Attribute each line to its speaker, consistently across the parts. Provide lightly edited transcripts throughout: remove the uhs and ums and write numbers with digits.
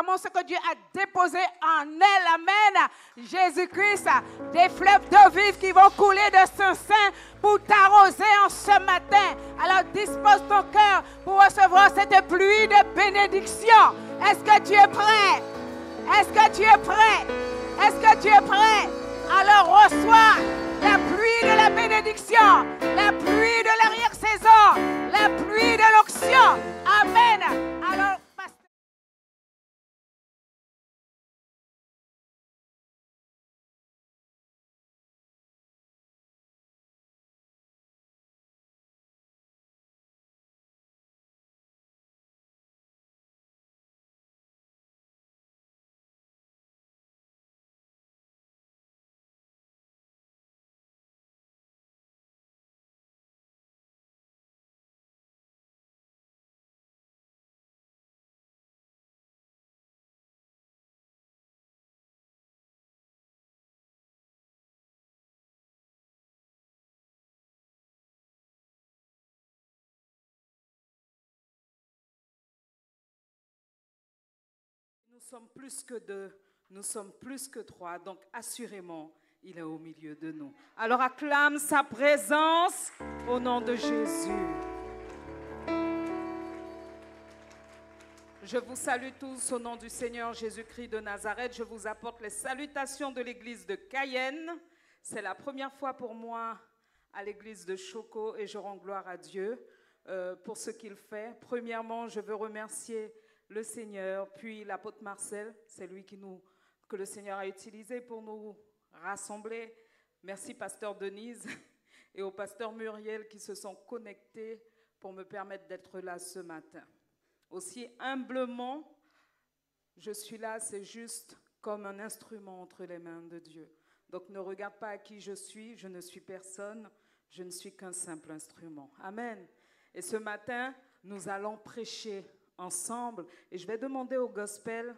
Speaker 1: proclamons ce que Dieu a déposé en elle. Amen. Jésus-Christ, des fleuves d'eau vive qui vont couler de son sein pour t'arroser en ce matin. Alors dispose ton cœur pour recevoir cette pluie de bénédiction. Est-ce que tu es prêt? Est-ce que tu es prêt? Est-ce que tu es prêt? Alors reçois la pluie de la bénédiction, la pluie de l'arrière-saison, la pluie de l'onction. Amen. Alors, nous sommes plus que deux, nous sommes plus que trois, donc assurément, il est au milieu de nous. Alors acclame sa présence au nom de Jésus. Je vous salue tous au nom du Seigneur Jésus-Christ de Nazareth. Je vous apporte les salutations de l'église de Cayenne. C'est la première fois pour moi à l'église de Choco et je rends gloire à Dieu pour ce qu'il fait. Premièrement, je veux remercier le Seigneur, puis l'apôtre Marcel, c'est lui que le Seigneur a utilisé pour nous rassembler. Merci pasteur Denise et au pasteur Muriel qui se sont connectés pour me permettre d'être là ce matin. Aussi humblement, je suis là, c'est juste comme un instrument entre les mains de Dieu. Donc ne regarde pas à qui je ne suis personne, je ne suis qu'un simple instrument. Amen. Et ce matin, nous allons prêcher ensemble et je vais demander au gospel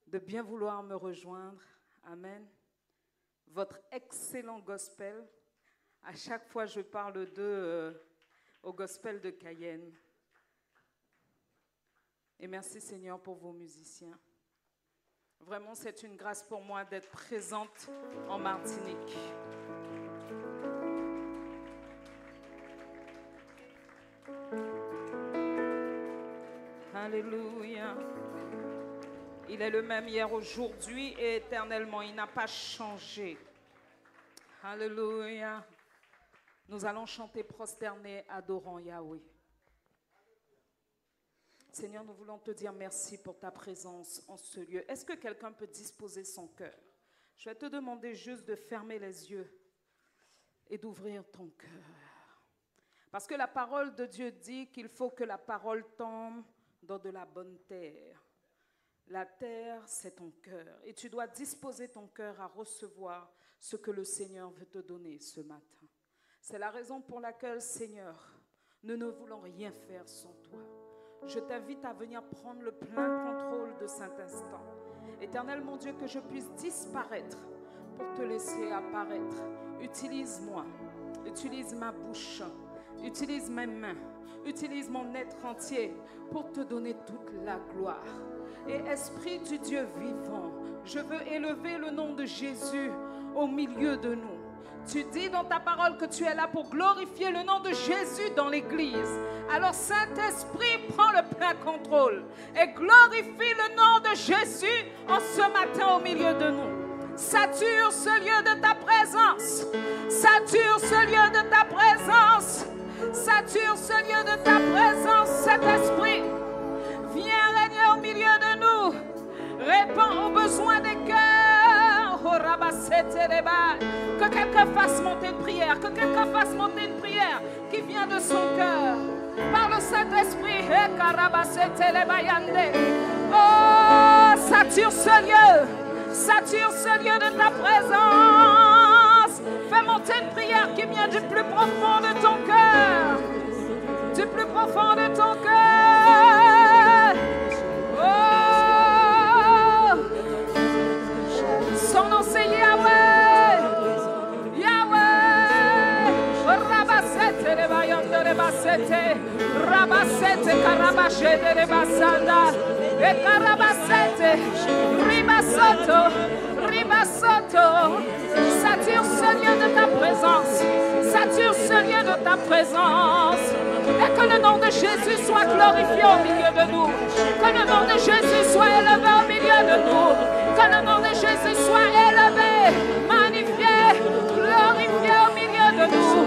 Speaker 1: de bien vouloir me rejoindre. Amen. Votre excellent gospel. À chaque fois, je parle d'eux au gospel de Cayenne. Et merci Seigneur pour vos musiciens. Vraiment, c'est une grâce pour moi d'être présente en Martinique. Alléluia. Il est le même hier, aujourd'hui et éternellement. Il n'a pas changé. Alléluia. Nous allons chanter prosternés, adorant Yahweh. Seigneur, nous voulons te dire merci pour ta présence en ce lieu. Est-ce que quelqu'un peut disposer son cœur? Je vais te demander juste de fermer les yeux et d'ouvrir ton cœur. Parce que la parole de Dieu dit qu'il faut que la parole tombe dans de la bonne terre. La terre, c'est ton cœur. Et tu dois disposer ton cœur à recevoir ce que le Seigneur veut te donner ce matin. C'est la raison pour laquelle, Seigneur, nous ne voulons rien faire sans toi. Je t'invite à venir prendre le plein contrôle de cet instant. Éternel, mon Dieu, que je puisse disparaître pour te laisser apparaître. Utilise-moi, utilise ma bouche, utilise mes mains, utilise mon être entier pour te donner toute la gloire. Et Esprit du Dieu vivant, je veux élever le nom de Jésus au milieu de nous. Tu dis dans ta parole que tu es là pour glorifier le nom de Jésus dans l'église. Alors Saint-Esprit, prends le plein contrôle et glorifie le nom de Jésus en ce matin au milieu de nous. Sature ce lieu de ta présence. Sature ce lieu de ta présence. Sature ce lieu de ta présence, Saint-Esprit. Viens régner au milieu de nous. Réponds aux besoins des cœurs. Que quelqu'un fasse monter une prière. Que quelqu'un fasse monter une prière qui vient de son cœur. Par le Saint-Esprit. Oh, sature ce lieu. Sature ce lieu de ta présence. Fais monter une prière qui vient du plus profond de ton cœur. Du plus profond de ton cœur. Oh, son nom c'est Yahweh. Yahweh. Rabasete de bayande de basete. Rabasete karabashe de basanda. Et karabasete. Sature ce lieu de ta présence. Sature ce lieu de ta présence. Et que le nom de Jésus soit glorifié au milieu de nous. Que le nom de Jésus soit élevé au milieu de nous. Que le nom de Jésus soit élevé, magnifié, glorifié au milieu de nous.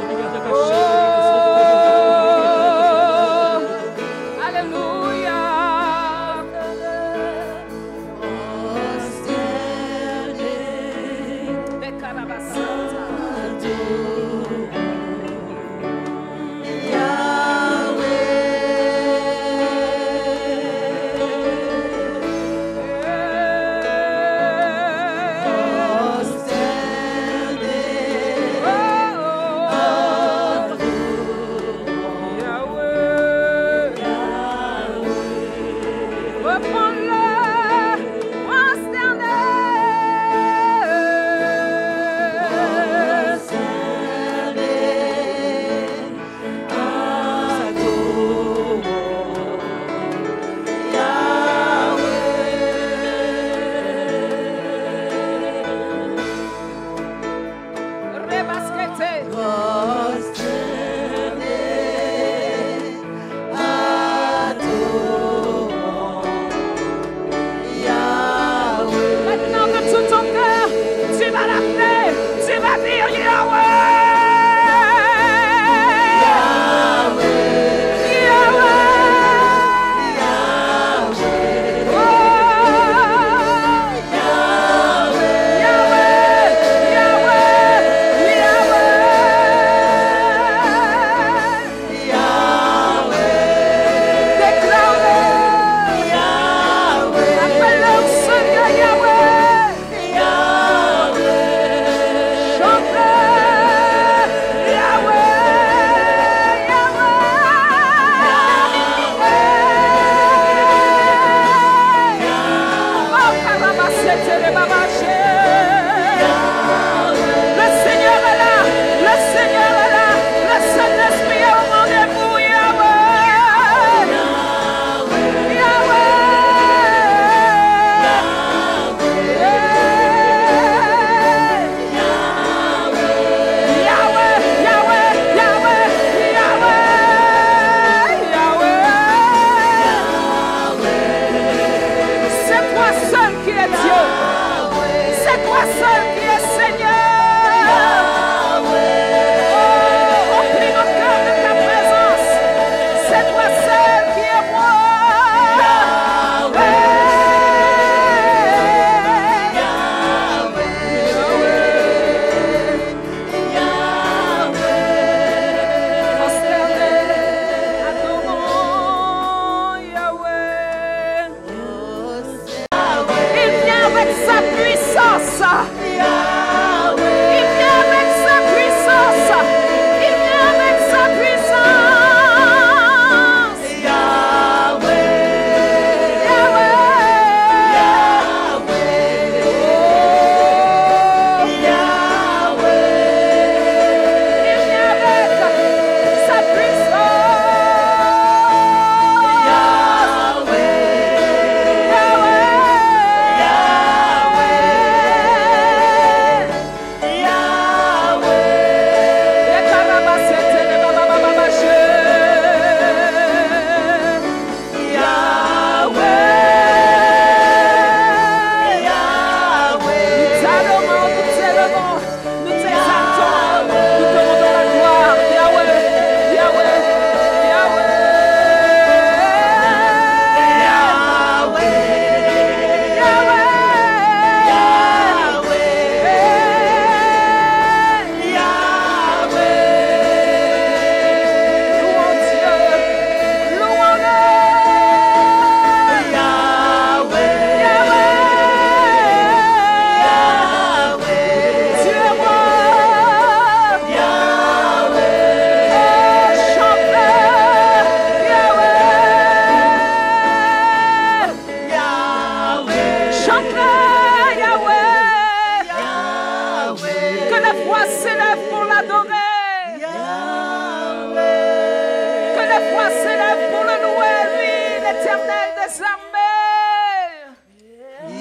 Speaker 1: Oh, alléluia.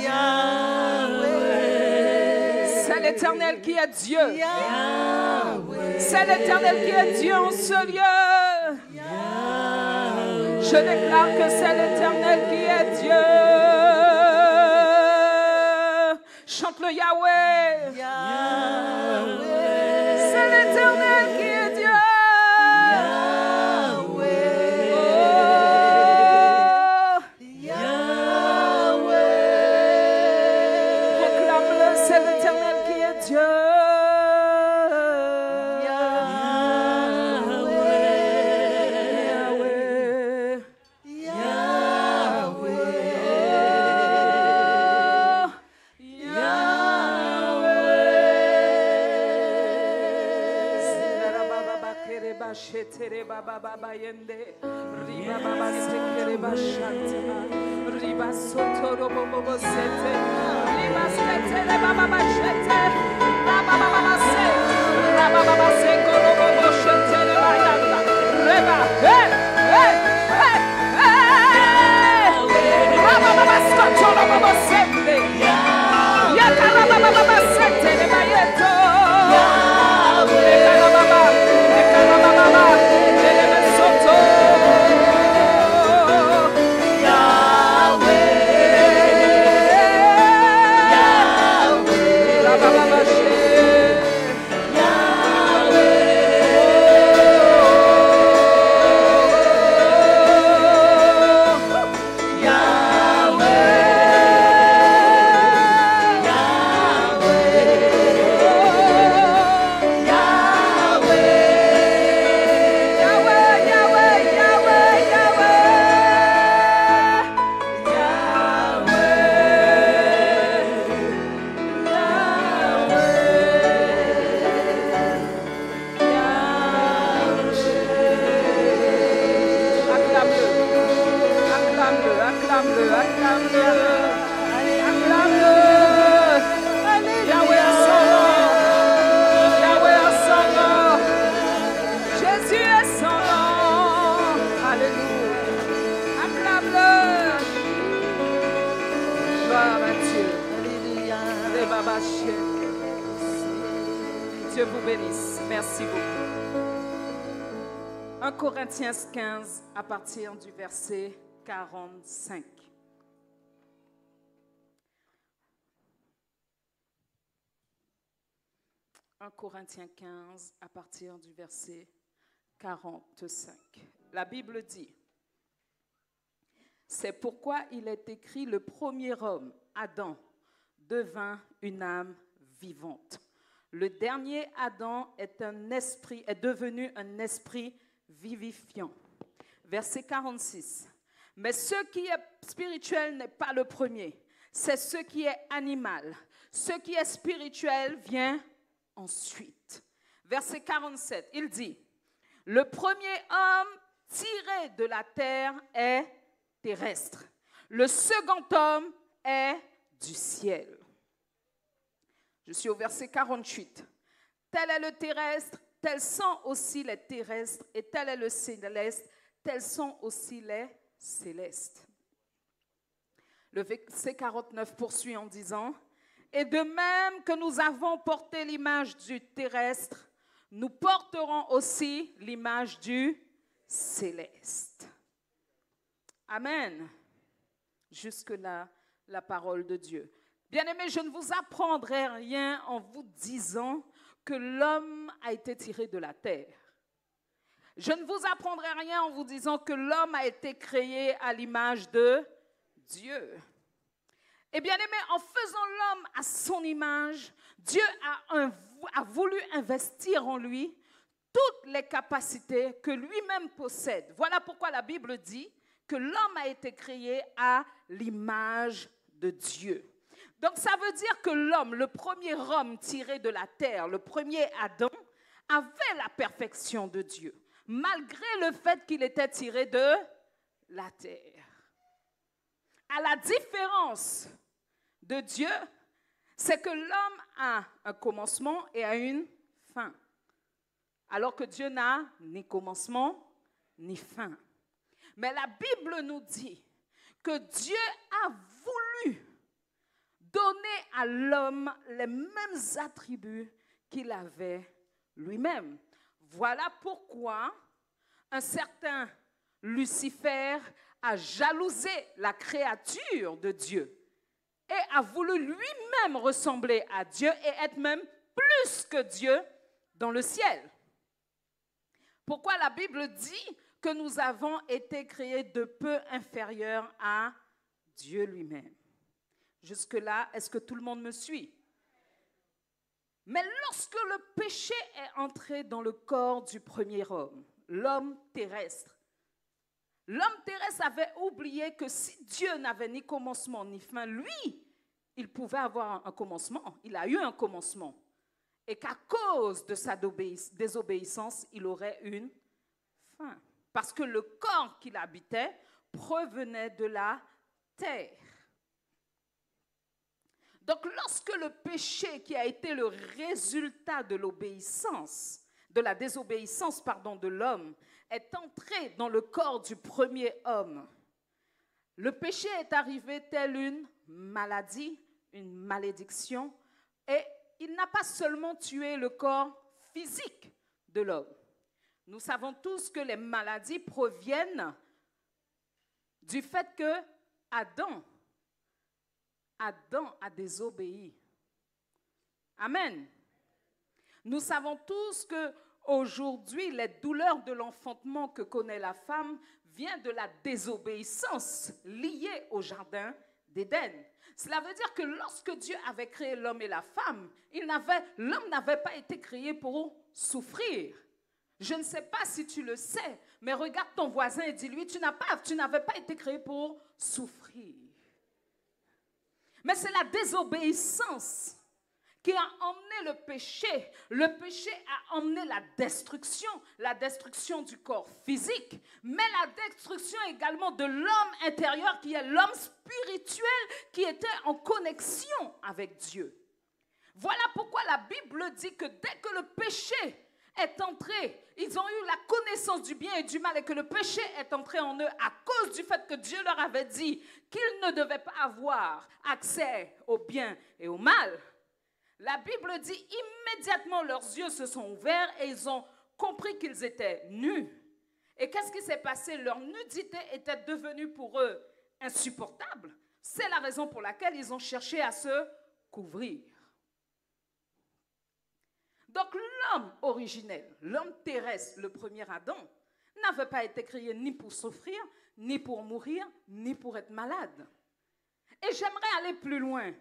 Speaker 2: Yahweh.
Speaker 1: l'Éternel qui est Dieu. C'est l'Éternel qui est Dieu en ce lieu. Je déclare que c'est l'Éternel qui est Dieu. Chante le Yahweh. C'est l'Éternel qui est Dieu. Proclame-le, c'est l'Éternel qui est Dieu. Shetere baba baba yende riba baba sekere bashante riba sotoro bobo sete riba setere baba bashete baba baba se baba baba sekoro bobo shetere bayanda riba baba baba sotoro bobo sete yakara baba baba setere bayeto yakara baba Dieu vous bénisse. Merci beaucoup. 1 Corinthiens 15 à partir du verset 45. « 1 Corinthiens 15 à partir du verset 45. La Bible dit, « C'est pourquoi il est écrit, le premier homme, Adam, devint une âme vivante. Le dernier Adam est devenu un esprit vivifiant. » Verset 46. « Mais ce qui est spirituel n'est pas le premier, c'est ce qui est animal. Ce qui est spirituel vient ensuite. » Verset 47, il dit, « Le premier homme tiré de la terre est terrestre. Le second homme est du ciel. » Je suis au verset 48. « Tel est le terrestre, tels sont aussi les terrestres, et tel est le céleste, tels sont aussi les célestes. » Le verset 49 poursuit en disant, « Et de même que nous avons porté l'image du terrestre, nous porterons aussi l'image du céleste. » Amen. Jusque-là, la parole de Dieu. Bien-aimés, je ne vous apprendrai rien en vous disant que l'homme a été tiré de la terre. Je ne vous apprendrai rien en vous disant que l'homme a été créé à l'image de Dieu. Et bien-aimés, en faisant l'homme à son image, Dieu a voulu investir en lui toutes les capacités que lui-même possède. Voilà pourquoi la Bible dit que l'homme a été créé à l'image de Dieu. Donc ça veut dire que l'homme, le premier homme tiré de la terre, le premier Adam, avait la perfection de Dieu, malgré le fait qu'il était tiré de la terre. À la différence de Dieu, c'est que l'homme a un commencement et a une fin, alors que Dieu n'a ni commencement ni fin. Mais la Bible nous dit que Dieu a voulu donner à l'homme les mêmes attributs qu'il avait lui-même. Voilà pourquoi un certain Lucifer a jalousé la créature de Dieu et a voulu lui-même ressembler à Dieu et être même plus que Dieu dans le ciel. Pourquoi la Bible dit que nous avons été créés de peu inférieurs à Dieu lui-même. Jusque-là, est-ce que tout le monde me suit? Mais lorsque le péché est entré dans le corps du premier homme, l'homme terrestre avait oublié que si Dieu n'avait ni commencement ni fin, lui, il pouvait avoir un commencement. Il a eu un commencement. Et qu'à cause de sa désobéissance, il aurait une fin. Parce que le corps qu'il habitait provenait de la terre. Donc, lorsque le péché qui a été le résultat de l'obéissance, de la désobéissance, de l'homme, est entré dans le corps du premier homme, le péché est arrivé tel une maladie, une malédiction, et il n'a pas seulement tué le corps physique de l'homme. Nous savons tous que les maladies proviennent du fait que Adam a désobéi. Amen. Nous savons tous que aujourd'hui, les douleurs de l'enfantement que connaît la femme viennent de la désobéissance liée au jardin d'Éden. Cela veut dire que lorsque Dieu avait créé l'homme et la femme, l'homme n'avait pas été créé pour souffrir. Je ne sais pas si tu le sais, mais regarde ton voisin et dis-lui, tu n'avais pas été créé pour souffrir. Mais c'est la désobéissance qui a emmené le péché. Le péché a emmené la destruction du corps physique, mais la destruction également de l'homme intérieur qui est l'homme spirituel qui était en connexion avec Dieu. Voilà pourquoi la Bible dit que dès que le péché est entré, ils ont eu la connaissance du bien et du mal et que le péché est entré en eux à cause du fait que Dieu leur avait dit qu'ils ne devaient pas avoir accès au bien et au mal. La Bible dit immédiatement leurs yeux se sont ouverts et ils ont compris qu'ils étaient nus. Et qu'est-ce qui s'est passé? Leur nudité était devenue pour eux insupportable. C'est la raison pour laquelle ils ont cherché à se couvrir. Donc l'homme originel, l'homme terrestre, le premier Adam, n'avait pas été créé ni pour souffrir, ni pour mourir, ni pour être malade. Et j'aimerais aller plus loin.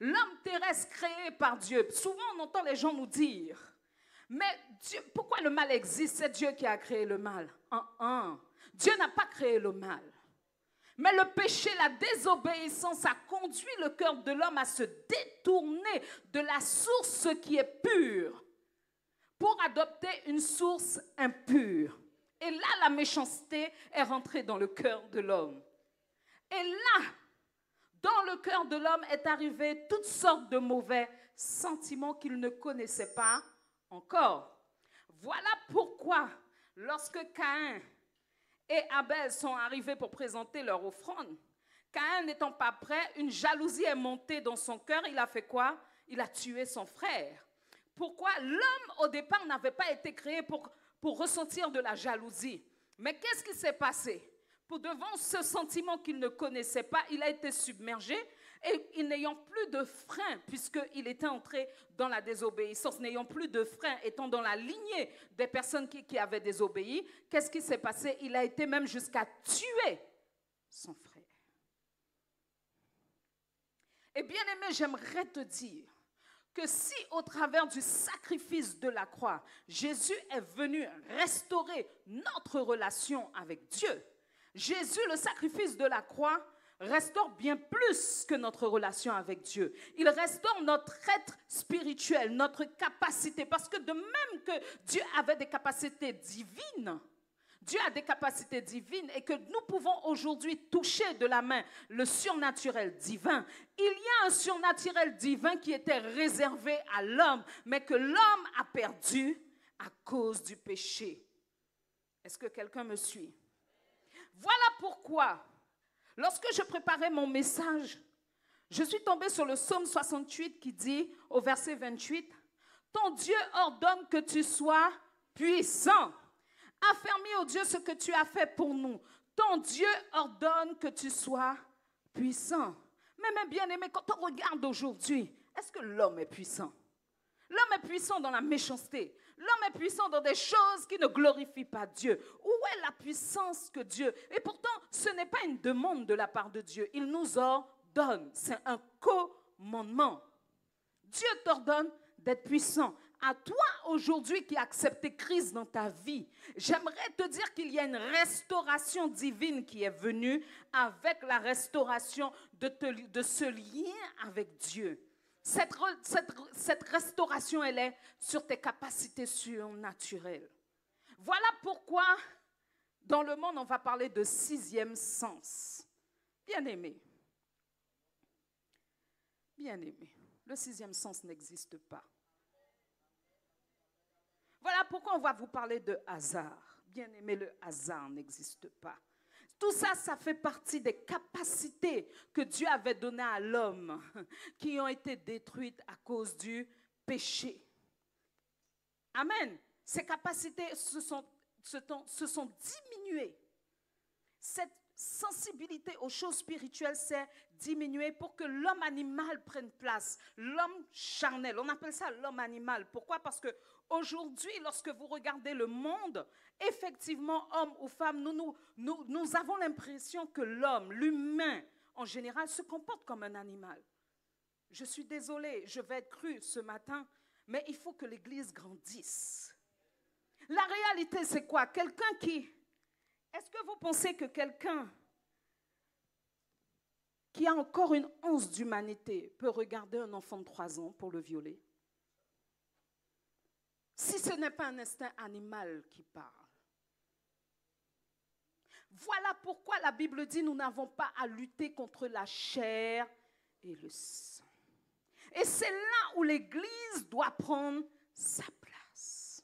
Speaker 1: L'homme terrestre créé par Dieu, souvent on entend les gens nous dire, mais Dieu, pourquoi le mal existe? C'est Dieu qui a créé le mal. Dieu n'a pas créé le mal. Mais le péché, la désobéissance a conduit le cœur de l'homme à se détourner de la source qui est pure pour adopter une source impure. Et là, la méchanceté est rentrée dans le cœur de l'homme. Et là, dans le cœur de l'homme est arrivé toutes sortes de mauvais sentiments qu'il ne connaissait pas encore. Voilà pourquoi, lorsque Caïn et Abel sont arrivés pour présenter leur offrande, Caïn n'étant pas prêt, une jalousie est montée dans son cœur. Il a fait quoi? Il a tué son frère. Pourquoi? L'homme, au départ, n'avait pas été créé pour ressentir de la jalousie. Mais qu'est-ce qui s'est passé? Devant ce sentiment qu'il ne connaissait pas, il a été submergé et n'ayant plus de frein, puisqu'il était entré dans la désobéissance, n'ayant plus de frein, étant dans la lignée des personnes qui avaient désobéi, qu'est-ce qui s'est passé? Il a été même jusqu'à tuer son frère. Et bien aimé, j'aimerais te dire que si au travers du sacrifice de la croix, Jésus est venu restaurer notre relation avec Dieu, Jésus, le sacrifice de la croix, restaure bien plus que notre relation avec Dieu. Il restaure notre être spirituel, notre capacité. Parce que de même que Dieu avait des capacités divines, Dieu a des capacités divines et que nous pouvons aujourd'hui toucher de la main le surnaturel divin. Il y a un surnaturel divin qui était réservé à l'homme, mais que l'homme a perdu à cause du péché. Est-ce que quelqu'un me suit? Voilà pourquoi, lorsque je préparais mon message, Je suis tombée sur le psaume 68 qui dit, au verset 28, « Ton Dieu ordonne que tu sois puissant. Affermis, ô Dieu, ce que tu as fait pour nous. Ton Dieu ordonne que tu sois puissant. » Mais bien aimé, quand on regarde aujourd'hui, est-ce que l'homme est puissant? L'homme est puissant dans la méchanceté. L'homme est puissant dans des choses qui ne glorifient pas Dieu. Où est la puissance que Dieu? Et pourtant, ce n'est pas une demande de la part de Dieu. Il nous ordonne. C'est un commandement. Dieu t'ordonne d'être puissant. À toi aujourd'hui qui as accepté Christ dans ta vie, j'aimerais te dire qu'il y a une restauration divine qui est venue avec la restauration de ce lien avec Dieu. Cette restauration, elle est sur tes capacités surnaturelles. Voilà pourquoi, dans le monde, on va parler de sixième sens. Bien-aimé, le sixième sens n'existe pas. Voilà pourquoi on va vous parler de hasard. Bien-aimé, le hasard n'existe pas. Tout ça, ça fait partie des capacités que Dieu avait données à l'homme, qui ont été détruites à cause du péché. Amen. Ces capacités se sont diminuées. Cette sensibilité aux choses spirituelles s'est diminuée pour que l'homme animal prenne place. L'homme charnel, on appelle ça l'homme animal. Pourquoi? Parce que aujourd'hui, lorsque vous regardez le monde, effectivement, homme ou femme, nous avons l'impression que l'homme, l'humain, en général, se comporte comme un animal. Je suis désolée, je vais être crue ce matin, mais il faut que l'Église grandisse. La réalité, c'est quoi? Quelqu'un qui... Est-ce que vous pensez que quelqu'un qui a encore une once d'humanité peut regarder un enfant de 3 ans pour le violer? Si ce n'est pas un instinct animal qui parle. Voilà pourquoi la Bible dit nous n'avons pas à lutter contre la chair et le sang. Et c'est là où l'Église doit prendre sa place.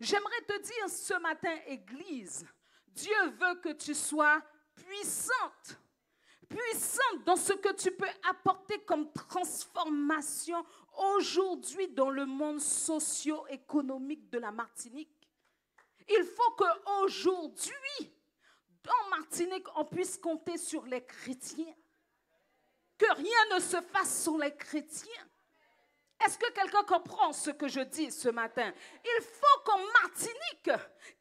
Speaker 1: J'aimerais te dire ce matin, Église, Dieu veut que tu sois puissante. Puissante dans ce que tu peux apporter comme transformation aujourd'hui dans le monde socio-économique de la Martinique. Il faut qu'aujourd'hui, en Martinique, on puisse compter sur les chrétiens. Que rien ne se fasse sans les chrétiens. Est-ce que quelqu'un comprend ce que je dis ce matin? Il faut qu'en Martinique,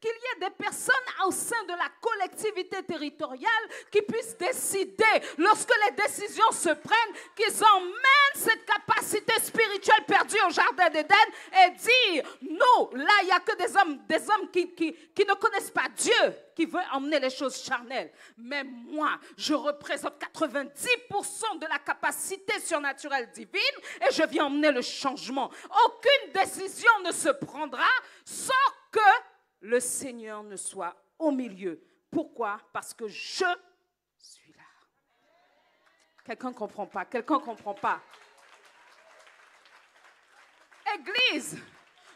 Speaker 1: qu'il y ait des personnes au sein de la collectivité territoriale qui puissent décider, lorsque les décisions se prennent, qu'ils emmènent cette capacité spirituelle perdue au Jardin d'Éden et dire, nous, là, il n'y a que des hommes qui ne connaissent pas Dieu, qui veulent emmener les choses charnelles. Mais moi, je représente 90% de la capacité surnaturelle divine et je viens emmener le changement. Aucune décision ne se prendra sans que le Seigneur ne soit au milieu. Pourquoi? Parce que je suis là. Quelqu'un ne comprend pas. Quelqu'un ne comprend pas. Église,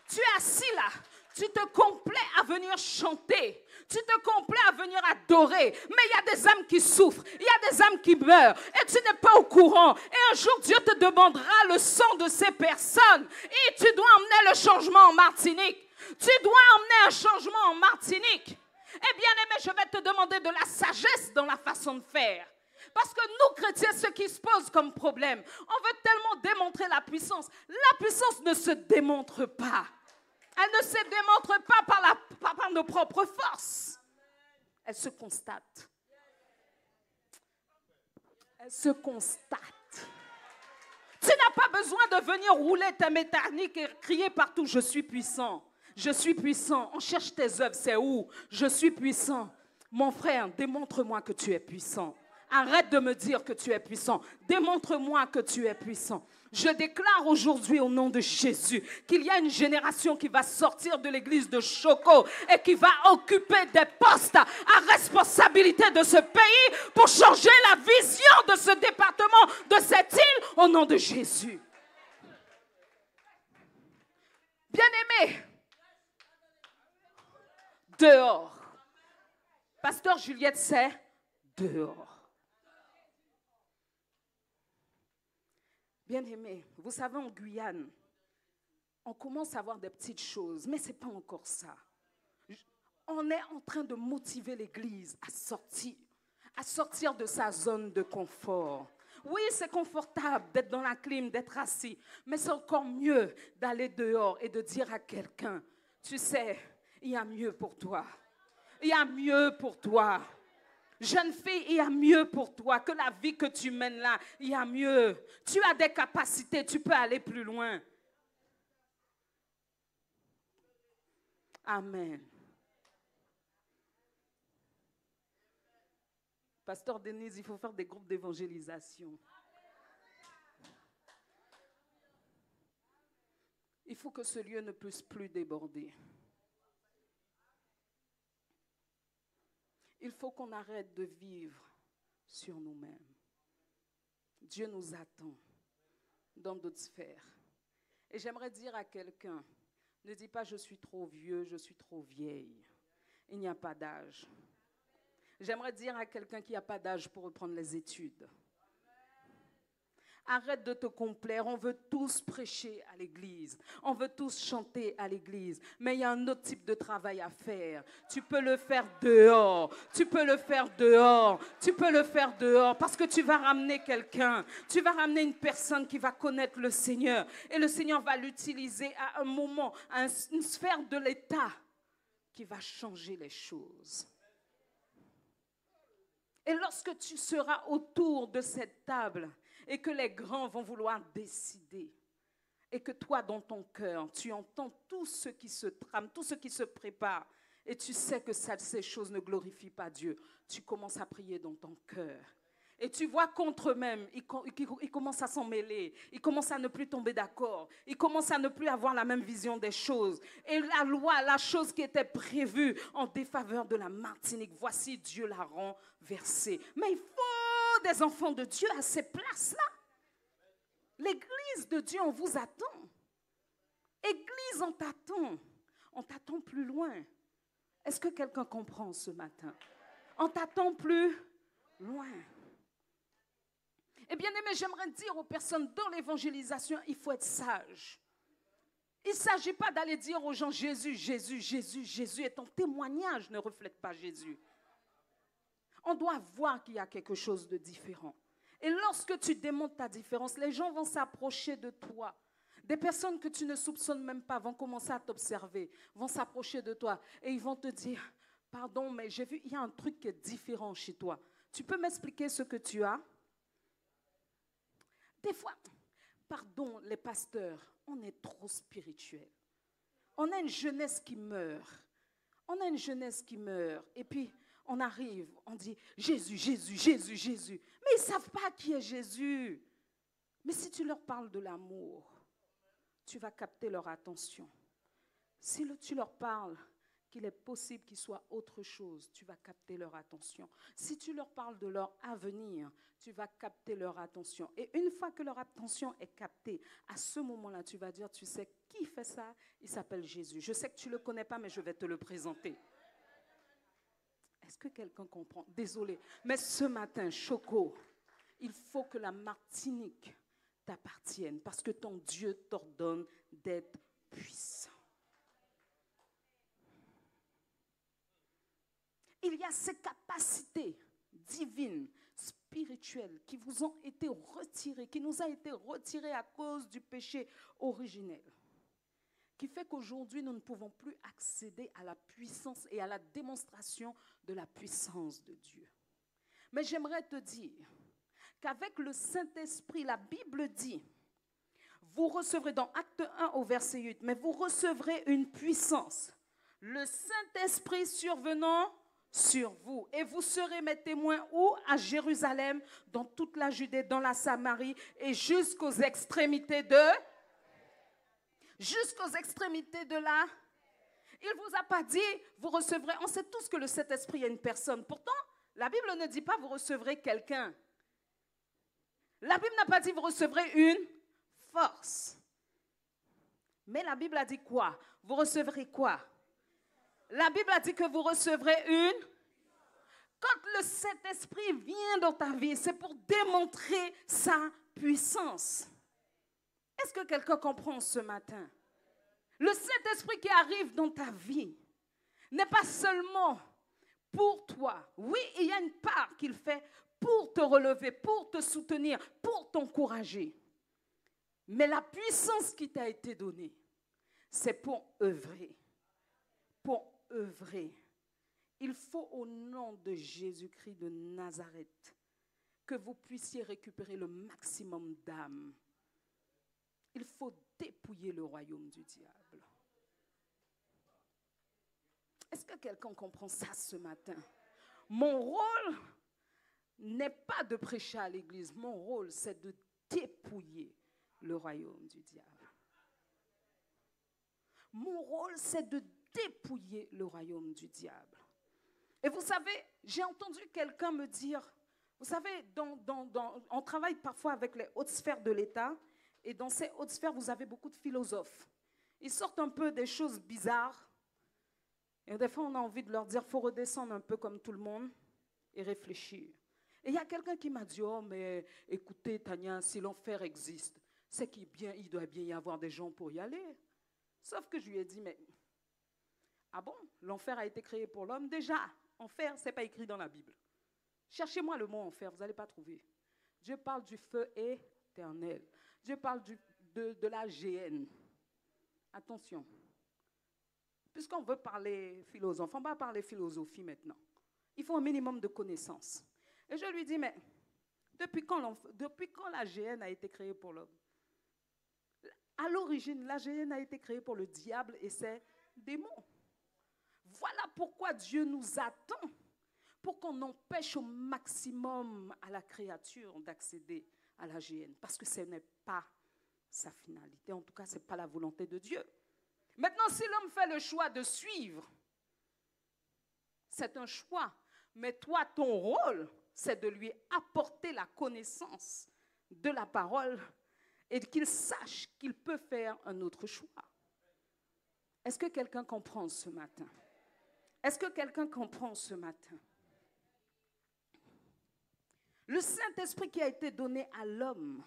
Speaker 1: tu es assis là. Tu te complais à venir chanter. Tu te complais à venir adorer. Mais il y a des âmes qui souffrent. Il y a des âmes qui meurent. Et tu n'es pas au courant. Et un jour, Dieu te demandera le sang de ces personnes. Et tu dois emmener le changement en Martinique. Tu dois emmener un changement en Martinique. Eh bien aimé, je vais te demander de la sagesse dans la façon de faire. Parce que nous, chrétiens, ce qui se pose comme problème, on veut tellement démontrer la puissance. La puissance ne se démontre pas. Elle ne se démontre pas par nos propres forces. Elle se constate. Elle se constate. Tu n'as pas besoin de venir rouler ta mécanique et crier partout, je suis puissant. Je suis puissant. On cherche tes œuvres, c'est où? Je suis puissant. Mon frère, démontre-moi que tu es puissant. Arrête de me dire que tu es puissant. Démontre-moi que tu es puissant. Je déclare aujourd'hui au nom de Jésus qu'il y a une génération qui va sortir de l'église de Choco et qui va occuper des postes à responsabilité de ce pays pour changer la vision de ce département, de cette île, au nom de Jésus. Bien-aimés, dehors. Pasteur Juliette, c'est dehors. Bien-aimés, vous savez, en Guyane, on commence à voir des petites choses, mais ce n'est pas encore ça. On est en train de motiver l'Église à sortir de sa zone de confort. Oui, c'est confortable d'être dans la clim, d'être assis, mais c'est encore mieux d'aller dehors et de dire à quelqu'un, tu sais, il y a mieux pour toi. Il y a mieux pour toi. Jeune fille, il y a mieux pour toi que la vie que tu mènes là. Il y a mieux. Tu as des capacités, tu peux aller plus loin. Amen. Pasteur Denise, il faut faire des groupes d'évangélisation. Il faut que ce lieu ne puisse plus déborder. Il faut qu'on arrête de vivre sur nous-mêmes. Dieu nous attend dans d'autres sphères. Et j'aimerais dire à quelqu'un, ne dis pas je suis trop vieux, je suis trop vieille. Il n'y a pas d'âge. J'aimerais dire à quelqu'un qu'il n'y a pas d'âge pour reprendre les études. Arrête de te complaire, on veut tous prêcher à l'église, on veut tous chanter à l'église, mais il y a un autre type de travail à faire. Tu peux le faire dehors, tu peux le faire dehors, tu peux le faire dehors, parce que tu vas ramener quelqu'un, tu vas ramener une personne qui va connaître le Seigneur, et le Seigneur va l'utiliser à un moment, à une sphère de l'État qui va changer les choses. Et lorsque tu seras autour de cette table, et que les grands vont vouloir décider, et que toi, dans ton cœur, tu entends tout ce qui se trame, tout ce qui se prépare, et tu sais que ces choses ne glorifient pas Dieu, tu commences à prier dans ton cœur. Et tu vois qu'entre eux-mêmes, ils commencent à s'en mêler, ils commencent à ne plus tomber d'accord, ils commencent à ne plus avoir la même vision des choses. Et la loi, la chose qui était prévue en défaveur de la Martinique, voici Dieu l'a renversée. Mais il faut des enfants de Dieu à ces places-là. L'église de Dieu, on vous attend. Église, on t'attend. On t'attend plus loin. Est-ce que quelqu'un comprend ce matin? On t'attend plus loin. Et bien aimé, j'aimerais dire aux personnes dans l'évangélisation, il faut être sage. Il ne s'agit pas d'aller dire aux gens Jésus, Jésus, Jésus, Jésus, et ton témoignage ne reflète pas Jésus. On doit voir qu'il y a quelque chose de différent. Et lorsque tu démontres ta différence, les gens vont s'approcher de toi. Des personnes que tu ne soupçonnes même pas vont commencer à t'observer, vont s'approcher de toi et ils vont te dire, pardon, mais j'ai vu, il y a un truc qui est différent chez toi. Tu peux m'expliquer ce que tu as? Des fois, pardon, les pasteurs, on est trop spirituels. On a une jeunesse qui meurt. On a une jeunesse qui meurt. Et puis, on arrive, on dit Jésus, Jésus, Jésus, Jésus. Mais ils ne savent pas qui est Jésus. Mais si tu leur parles de l'amour, tu vas capter leur attention. Si tu leur parles qu'il est possible qu'il soit autre chose, tu vas capter leur attention. Si tu leur parles de leur avenir, tu vas capter leur attention. Et une fois que leur attention est captée, à ce moment-là, tu vas dire, tu sais qui fait ça? Il s'appelle Jésus. Je sais que tu ne le connais pas, mais je vais te le présenter. Est-ce que quelqu'un comprend? Désolé, mais ce matin, Choco, il faut que la Martinique t'appartienne parce que ton Dieu t'ordonne d'être puissant. Il y a ces capacités divines, spirituelles qui vous ont été retirées, qui nous a été retirées à cause du péché originel, qui fait qu'aujourd'hui nous ne pouvons plus accéder à la puissance et à la démonstration de la puissance de Dieu. Mais j'aimerais te dire qu'avec le Saint-Esprit, la Bible dit, vous recevrez dans Acte 1 au verset 8, mais vous recevrez une puissance, le Saint-Esprit survenant sur vous. Et vous serez mes témoins où? À Jérusalem, dans toute la Judée, dans la Samarie et jusqu'aux extrémités de la... Il ne vous a pas dit, vous recevrez... On sait tous que le Saint-Esprit est une personne. Pourtant, la Bible ne dit pas vous recevrez quelqu'un. La Bible n'a pas dit vous recevrez une force. Mais la Bible a dit quoi? Vous recevrez quoi? La Bible a dit que vous recevrez une... Quand le Saint-Esprit vient dans ta vie, c'est pour démontrer sa puissance. Est-ce que quelqu'un comprend ce matin? Le Saint-Esprit qui arrive dans ta vie n'est pas seulement pour toi. Oui, il y a une part qu'il fait pour te relever, pour te soutenir, pour t'encourager. Mais la puissance qui t'a été donnée, c'est pour œuvrer. Pour œuvrer. Il faut au nom de Jésus-Christ de Nazareth que vous puissiez récupérer le maximum d'âmes. Il faut dépouiller le royaume du diable. Est-ce que quelqu'un comprend ça ce matin? Mon rôle n'est pas de prêcher à l'église. Mon rôle, c'est de dépouiller le royaume du diable. Mon rôle, c'est de dépouiller le royaume du diable. Et vous savez, j'ai entendu quelqu'un me dire, vous savez, on travaille parfois avec les hautes sphères de l'État, et dans ces hautes sphères, vous avez beaucoup de philosophes. Ils sortent un peu des choses bizarres, et des fois, on a envie de leur dire, il faut redescendre un peu comme tout le monde et réfléchir. Et il y a quelqu'un qui m'a dit, oh, mais écoutez, Tania, si l'enfer existe, c'est qu'il doit bien y avoir des gens pour y aller. Sauf que je lui ai dit, mais, ah bon, l'enfer a été créé pour l'homme? Déjà, enfer, ce n'est pas écrit dans la Bible. Cherchez-moi le mot enfer, vous n'allez pas trouver. Dieu parle du feu éternel. Dieu parle de la géhenne. Attention. Puisqu'on veut parler philosophe, on va parler philosophie maintenant. Il faut un minimum de connaissances. Et je lui dis, mais depuis quand la géhenne a été créée pour l'homme? À l'origine, la géhenne a été créée pour le diable et ses démons. Voilà pourquoi Dieu nous attend, pour qu'on empêche au maximum à la créature d'accéder à la géhenne. Parce que ce n'est pas sa finalité. En tout cas, ce n'est pas la volonté de Dieu. Maintenant, si l'homme fait le choix de suivre, c'est un choix. Mais toi, ton rôle, c'est de lui apporter la connaissance de la parole et qu'il sache qu'il peut faire un autre choix. Est-ce que quelqu'un comprend ce matin? Est-ce que quelqu'un comprend ce matin? Le Saint-Esprit qui a été donné à l'homme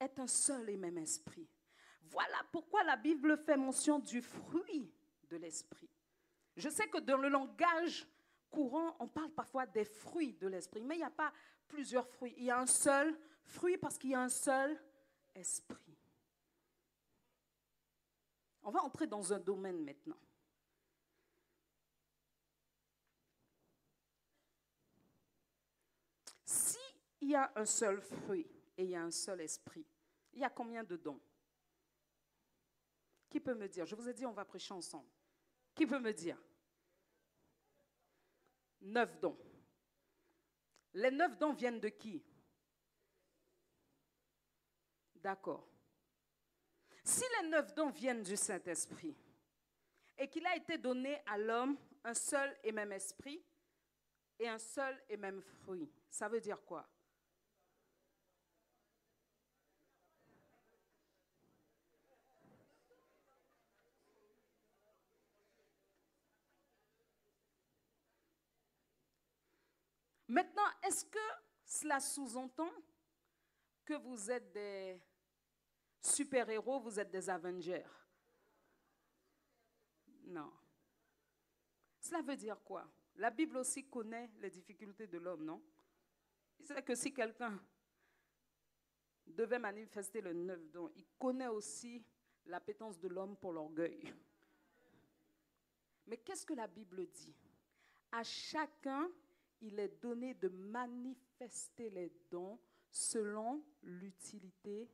Speaker 1: est un seul et même esprit. Voilà pourquoi la Bible fait mention du fruit de l'esprit. Je sais que dans le langage courant, on parle parfois des fruits de l'esprit, mais il n'y a pas plusieurs fruits. Il y a un seul fruit parce qu'il y a un seul esprit. On va entrer dans un domaine maintenant. S'il y a un seul fruit et il y a un seul esprit, il y a combien de dons? Qui peut me dire? Je vous ai dit, on va prêcher ensemble. Qui peut me dire? 9 dons. Les 9 dons viennent de qui? D'accord. Si les 9 dons viennent du Saint-Esprit et qu'il a été donné à l'homme un seul et même esprit et un seul et même fruit, ça veut dire quoi? Maintenant, est-ce que cela sous-entend que vous êtes des super-héros, vous êtes des Avengers? Non. Cela veut dire quoi? La Bible aussi connaît les difficultés de l'homme, non? Il sait que si quelqu'un devait manifester le 9 dons, il connaît aussi l'appétence de l'homme pour l'orgueil. Mais qu'est-ce que la Bible dit? À chacun, il est donné de manifester les dons selon l'utilité.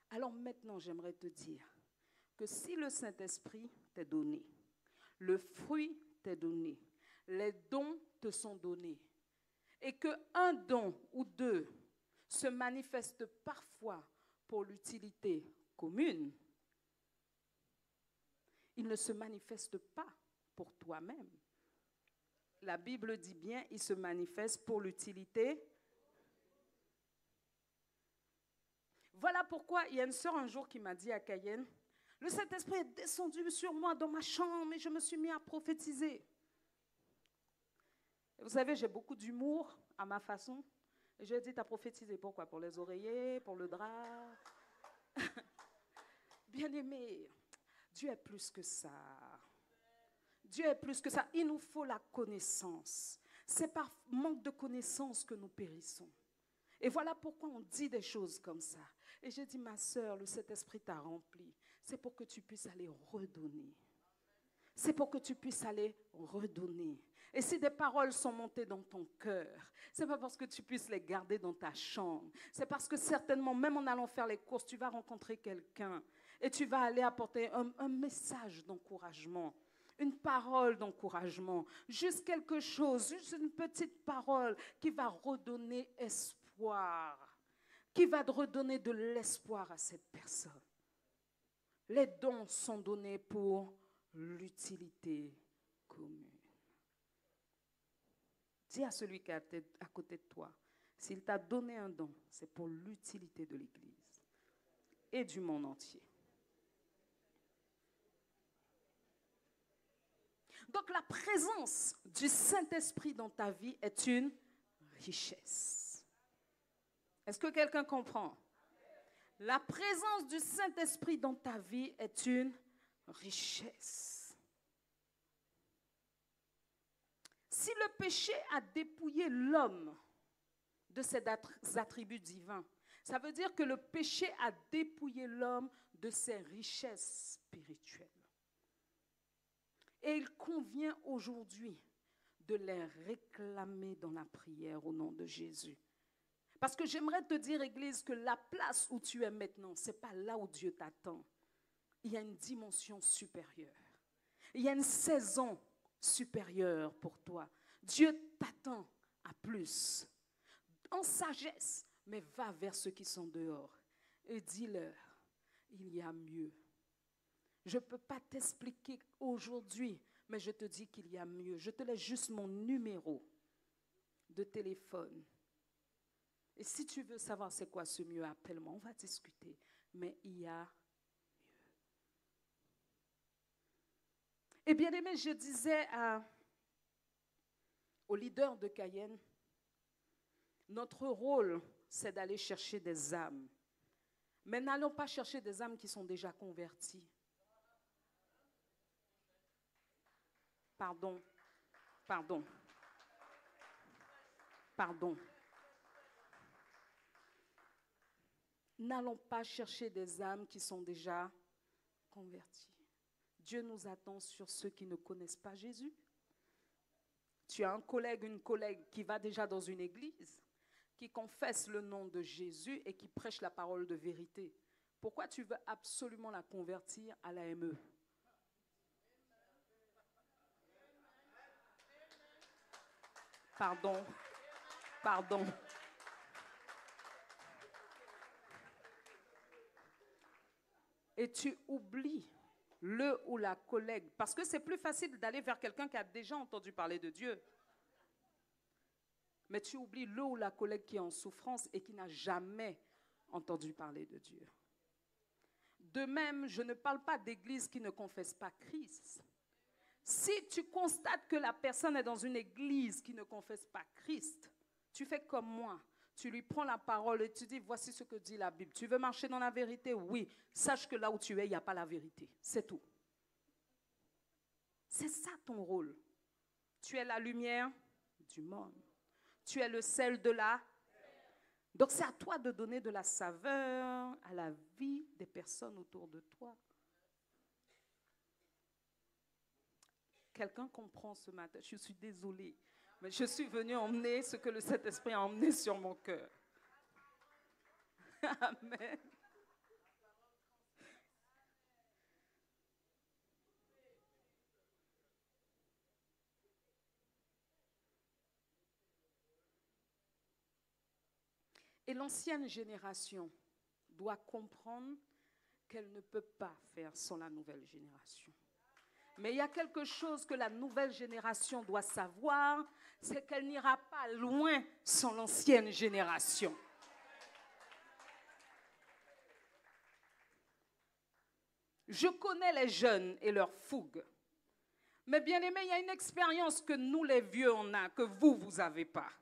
Speaker 1: Alors maintenant, j'aimerais te dire que si le Saint-Esprit t'est donné, le fruit t'est donné, les dons te sont donnés, et qu'un don ou deux se manifestent parfois pour l'utilité commune, il ne se manifeste pas pour toi-même. La Bible dit bien, il se manifeste pour l'utilité. Voilà pourquoi il y a une sœur un jour qui m'a dit à Cayenne, le Saint-Esprit est descendu sur moi dans ma chambre et je me suis mis à prophétiser. Et vous savez, j'ai beaucoup d'humour à ma façon. Et je lui ai dit, t'as prophétisé pourquoi? Pour les oreillers, pour le drap? Bien-aimé, Dieu est plus que ça. Dieu est plus que ça. Il nous faut la connaissance. C'est par manque de connaissance que nous périssons. Et voilà pourquoi on dit des choses comme ça. Et j'ai dit, ma sœur, le Saint-Esprit t'a rempli. C'est pour que tu puisses aller redonner. C'est pour que tu puisses aller redonner. Et si des paroles sont montées dans ton cœur, ce n'est pas parce que tu puisses les garder dans ta chambre. C'est parce que certainement, même en allant faire les courses, tu vas rencontrer quelqu'un et tu vas aller apporter un message d'encouragement, une parole d'encouragement, juste quelque chose, juste une petite parole qui va redonner espoir, qui va redonner de l'espoir à cette personne. Les dons sont donnés pour l'utilité commune. Dis à celui qui est à côté de toi, s'il t'a donné un don, c'est pour l'utilité de l'Église et du monde entier. Donc la présence du Saint-Esprit dans ta vie est une richesse. Est-ce que quelqu'un comprend? La présence du Saint-Esprit dans ta vie est une richesse. Si le péché a dépouillé l'homme de ses attributs divins, ça veut dire que le péché a dépouillé l'homme de ses richesses spirituelles. Et il convient aujourd'hui de les réclamer dans la prière au nom de Jésus. Parce que j'aimerais te dire, Église, que la place où tu es maintenant, ce n'est pas là où Dieu t'attend. Il y a une dimension supérieure. Il y a une saison supérieure pour toi. Dieu t'attend à plus. En sagesse, mais va vers ceux qui sont dehors et dis-leur, il y a mieux. Je ne peux pas t'expliquer aujourd'hui, mais je te dis qu'il y a mieux. Je te laisse juste mon numéro de téléphone. Et si tu veux savoir c'est quoi ce mieux, appelle-moi, on va discuter. Mais il y a mieux. Et bien aimé, je disais au leader de Cayenne, notre rôle, c'est d'aller chercher des âmes. Mais n'allons pas chercher des âmes qui sont déjà converties. Pardon. N'allons pas chercher des âmes qui sont déjà converties. Dieu nous attend sur ceux qui ne connaissent pas Jésus. Tu as un collègue, une collègue qui va déjà dans une église, qui confesse le nom de Jésus et qui prêche la parole de vérité. Pourquoi tu veux absolument la convertir à l'AME? Pardon. Et tu oublies le ou la collègue, parce que c'est plus facile d'aller vers quelqu'un qui a déjà entendu parler de Dieu. Mais tu oublies le ou la collègue qui est en souffrance et qui n'a jamais entendu parler de Dieu. De même, je ne parle pas d'église qui ne confesse pas Christ. Si tu constates que la personne est dans une église qui ne confesse pas Christ, tu fais comme moi. Tu lui prends la parole et tu dis, voici ce que dit la Bible. Tu veux marcher dans la vérité? Oui. Sache que là où tu es, il n'y a pas la vérité. C'est tout. C'est ça ton rôle. Tu es la lumière du monde. Tu es le sel de la terre. Donc c'est à toi de donner de la saveur à la vie des personnes autour de toi. Quelqu'un comprend ce matin? Je suis désolée, mais je suis venue emmener ce que le Saint-Esprit a emmené sur mon cœur. Amen. Et l'ancienne génération doit comprendre qu'elle ne peut pas faire sans la nouvelle génération. Mais il y a quelque chose que la nouvelle génération doit savoir, c'est qu'elle n'ira pas loin sans l'ancienne génération. Je connais les jeunes et leur fougue. Mais bien aimé, il y a une expérience que nous les vieux on a, que vous n'avez pas.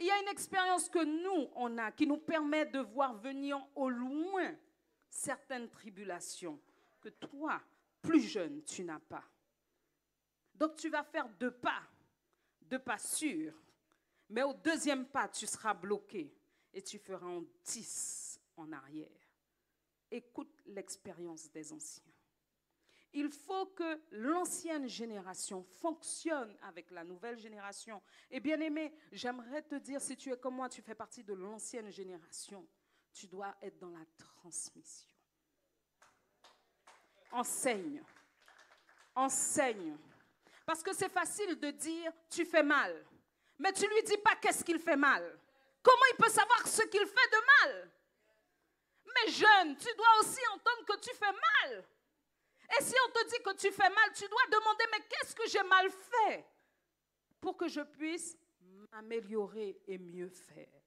Speaker 1: Il y a une expérience que nous, on a, qui nous permet de voir venir au loin certaines tribulations que toi, plus jeune, tu n'as pas. Donc tu vas faire 2 pas sûrs, mais au 2e pas, tu seras bloqué et tu feras en 10 en arrière. Écoute l'expérience des anciens. Il faut que l'ancienne génération fonctionne avec la nouvelle génération. Et bien aimé, j'aimerais te dire, si tu es comme moi, tu fais partie de l'ancienne génération, tu dois être dans la transmission. Enseigne. Enseigne. Parce que c'est facile de dire, tu fais mal. Mais tu ne lui dis pas qu'est-ce qu'il fait mal. Comment il peut savoir ce qu'il fait de mal? Mais jeune, tu dois aussi entendre que tu fais mal. Et si on te dit que tu fais mal, tu dois demander, mais qu'est-ce que j'ai mal fait pour que je puisse m'améliorer et mieux faire?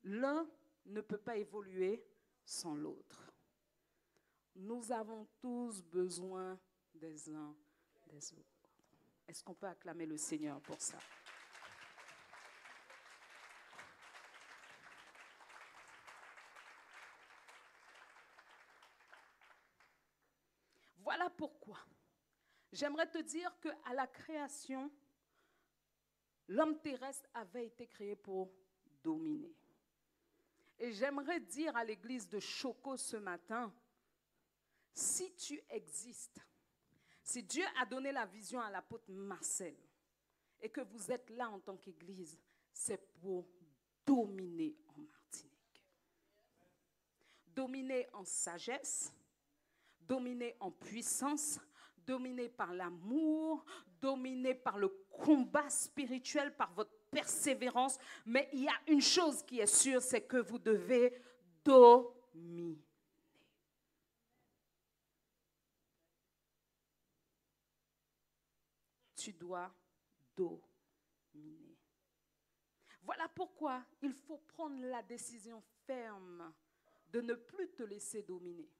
Speaker 1: L'un ne peut pas évoluer sans l'autre. Nous avons tous besoin des uns des autres. Est-ce qu'on peut acclamer le Seigneur pour ça? Voilà pourquoi j'aimerais te dire qu'à la création, l'homme terrestre avait été créé pour dominer. Et j'aimerais dire à l'église de Choco ce matin, si tu existes, si Dieu a donné la vision à l'apôtre Marcel et que vous êtes là en tant qu'église, c'est pour dominer en Martinique. Dominer en sagesse, dominer en puissance, dominer par l'amour, dominer par le combat spirituel, par votre persévérance. Mais il y a une chose qui est sûre, c'est que vous devez dominer. Tu dois dominer. Voilà pourquoi il faut prendre la décision ferme de ne plus te laisser dominer.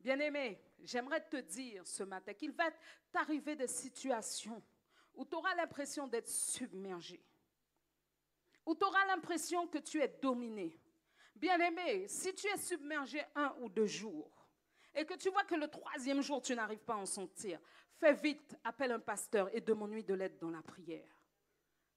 Speaker 1: Bien-aimé, j'aimerais te dire ce matin qu'il va t'arriver des situations où tu auras l'impression d'être submergé, où tu auras l'impression que tu es dominé. Bien-aimé, si tu es submergé 1 ou 2 jours et que tu vois que le 3e jour, tu n'arrives pas à en sortir, fais vite, appelle un pasteur et demande-lui de l'aide dans la prière.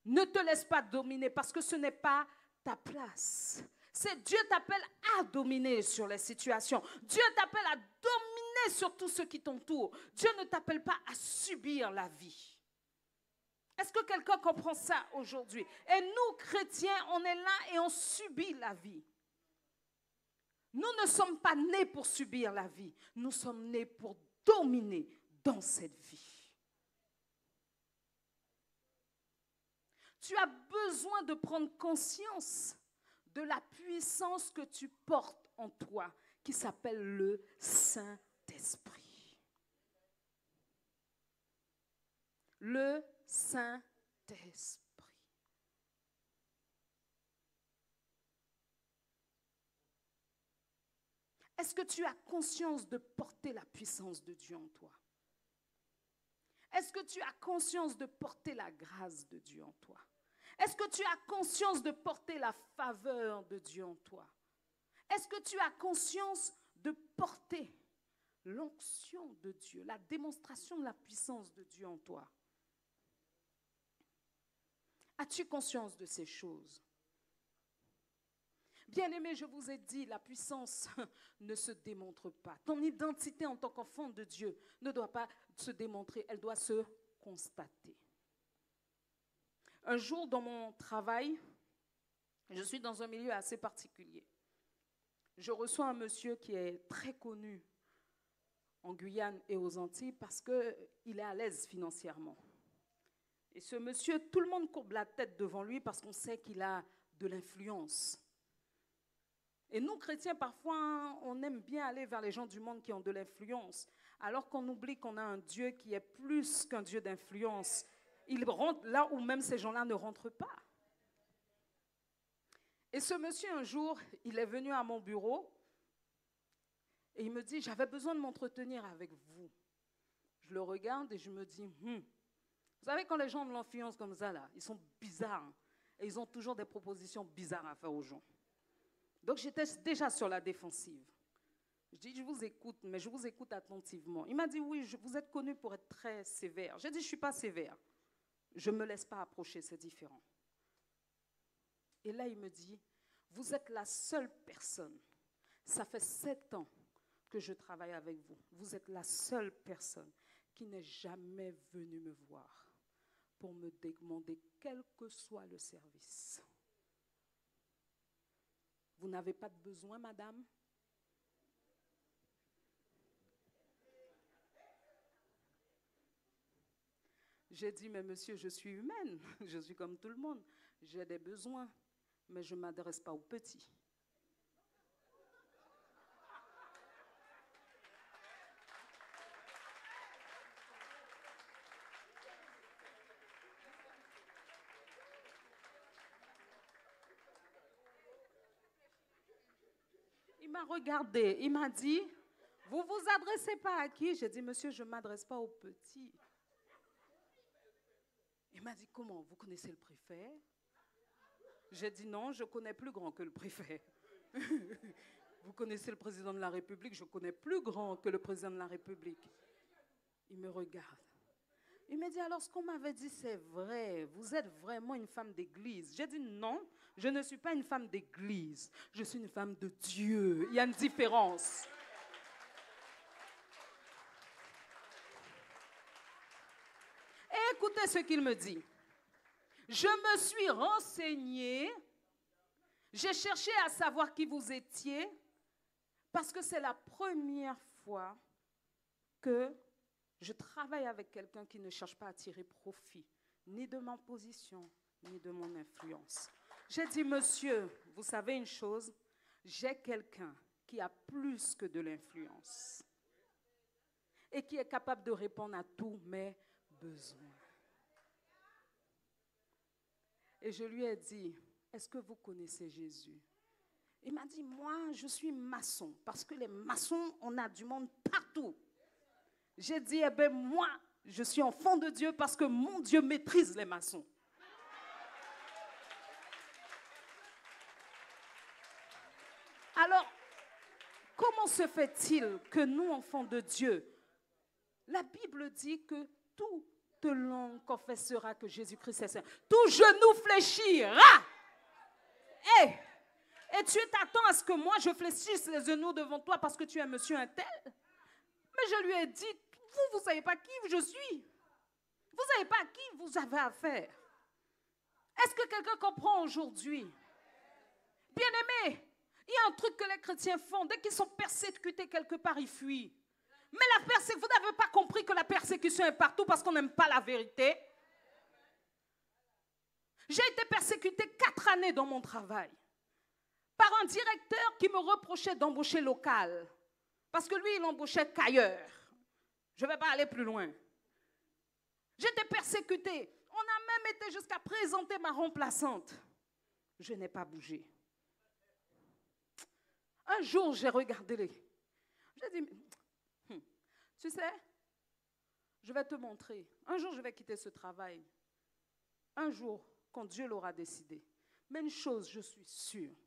Speaker 1: Ne te laisse pas dominer parce que ce n'est pas ta place. C'est Dieu t'appelle à dominer sur les situations. Dieu t'appelle à dominer sur tout ce qui t'entoure. Dieu ne t'appelle pas à subir la vie. Est-ce que quelqu'un comprend ça aujourd'hui? Et nous, chrétiens, on est là et on subit la vie. Nous ne sommes pas nés pour subir la vie. Nous sommes nés pour dominer dans cette vie. Tu as besoin de prendre conscience de la puissance que tu portes en toi, qui s'appelle le Saint-Esprit. Le Saint-Esprit. Est-ce que tu as conscience de porter la puissance de Dieu en toi? Est-ce que tu as conscience de porter la grâce de Dieu en toi? Est-ce que tu as conscience de porter la faveur de Dieu en toi? Est-ce que tu as conscience de porter l'onction de Dieu, la démonstration de la puissance de Dieu en toi? As-tu conscience de ces choses? Bien-aimé, je vous ai dit, la puissance ne se démontre pas. Ton identité en tant qu'enfant de Dieu ne doit pas se démontrer, elle doit se constater. Un jour, dans mon travail, je suis dans un milieu assez particulier. Je reçois un monsieur qui est très connu en Guyane et aux Antilles parce qu'il est à l'aise financièrement. Et ce monsieur, tout le monde courbe la tête devant lui parce qu'on sait qu'il a de l'influence. Et nous, chrétiens, parfois, on aime bien aller vers les gens du monde qui ont de l'influence, alors qu'on oublie qu'on a un Dieu qui est plus qu'un Dieu d'influence. Il rentre là où même ces gens-là ne rentrent pas. Et ce monsieur, un jour, il est venu à mon bureau Et il me dit, j'avais besoin de m'entretenir avec vous. Je le regarde et je me dis, Vous savez, quand les gens ont de l'influence comme ça, là, ils sont bizarres. Et ils ont toujours des propositions bizarres à faire aux gens. Donc, j'étais déjà sur la défensive. Je dis, je vous écoute, mais je vous écoute attentivement. Il m'a dit, oui, vous êtes connu pour être très sévère. J'ai dit, je ne suis pas sévère. Je ne me laisse pas approcher, c'est différent. Et là, il me dit, vous êtes la seule personne. Ça fait 7 ans que je travaille avec vous. Vous êtes la seule personne qui n'est jamais venue me voir pour me demander quel que soit le service. Vous n'avez pas de besoin, madame? J'ai dit, mais monsieur, je suis humaine, je suis comme tout le monde. J'ai des besoins, mais je ne m'adresse pas aux petits. Il m'a regardé, il m'a dit, vous ne vous adressez pas à qui? J'ai dit, monsieur, je ne m'adresse pas aux petits. Il m'a dit, comment? Vous connaissez le préfet? J'ai dit, non, je connais plus grand que le préfet. Vous connaissez le président de la République? Je connais plus grand que le président de la République. Il me regarde. Il me dit, alors ce qu'on m'avait dit, c'est vrai. Vous êtes vraiment une femme d'église. J'ai dit, non, je ne suis pas une femme d'église. Je suis une femme de Dieu. Il y a une différence. Et écoutez ce qu'il me dit. Je me suis renseignée. J'ai cherché à savoir qui vous étiez. Parce que c'est la première fois que je travaille avec quelqu'un qui ne cherche pas à tirer profit, ni de ma position, ni de mon influence. J'ai dit, monsieur, vous savez une chose, j'ai quelqu'un qui a plus que de l'influence et qui est capable de répondre à tous mes besoins. Et je lui ai dit, est-ce que vous connaissez Jésus? Il m'a dit, moi, je suis maçon, parce que les maçons, on a du monde partout. J'ai dit, eh bien, moi, je suis enfant de Dieu parce que mon Dieu maîtrise les maçons. Alors, comment se fait-il que nous, enfants de Dieu, la Bible dit que toute langue confessera que Jésus-Christ est Seigneur. Tout genou fléchira. Hey! Et tu t'attends à ce que moi, je fléchisse les genoux devant toi parce que tu es monsieur un tel? Mais je lui ai dit, vous ne savez pas qui je suis. Vous ne savez pas à qui vous avez affaire. Est-ce que quelqu'un comprend aujourd'hui? Bien-aimé, il y a un truc que les chrétiens font. Dès qu'ils sont persécutés quelque part, ils fuient. Mais la persécution, vous n'avez pas compris que la persécution est partout parce qu'on n'aime pas la vérité. J'ai été persécutée 4 années dans mon travail par un directeur qui me reprochait d'embaucher local. Parce que lui, il embauchait qu'ailleurs. Je ne vais pas aller plus loin. J'étais persécutée. On a même été jusqu'à présenter ma remplaçante. Je n'ai pas bougé. Un jour, j'ai regardé les... J'ai dit, tu sais, je vais te montrer. Un jour, je vais quitter ce travail. Un jour, quand Dieu l'aura décidé. Mais une chose, je suis sûre.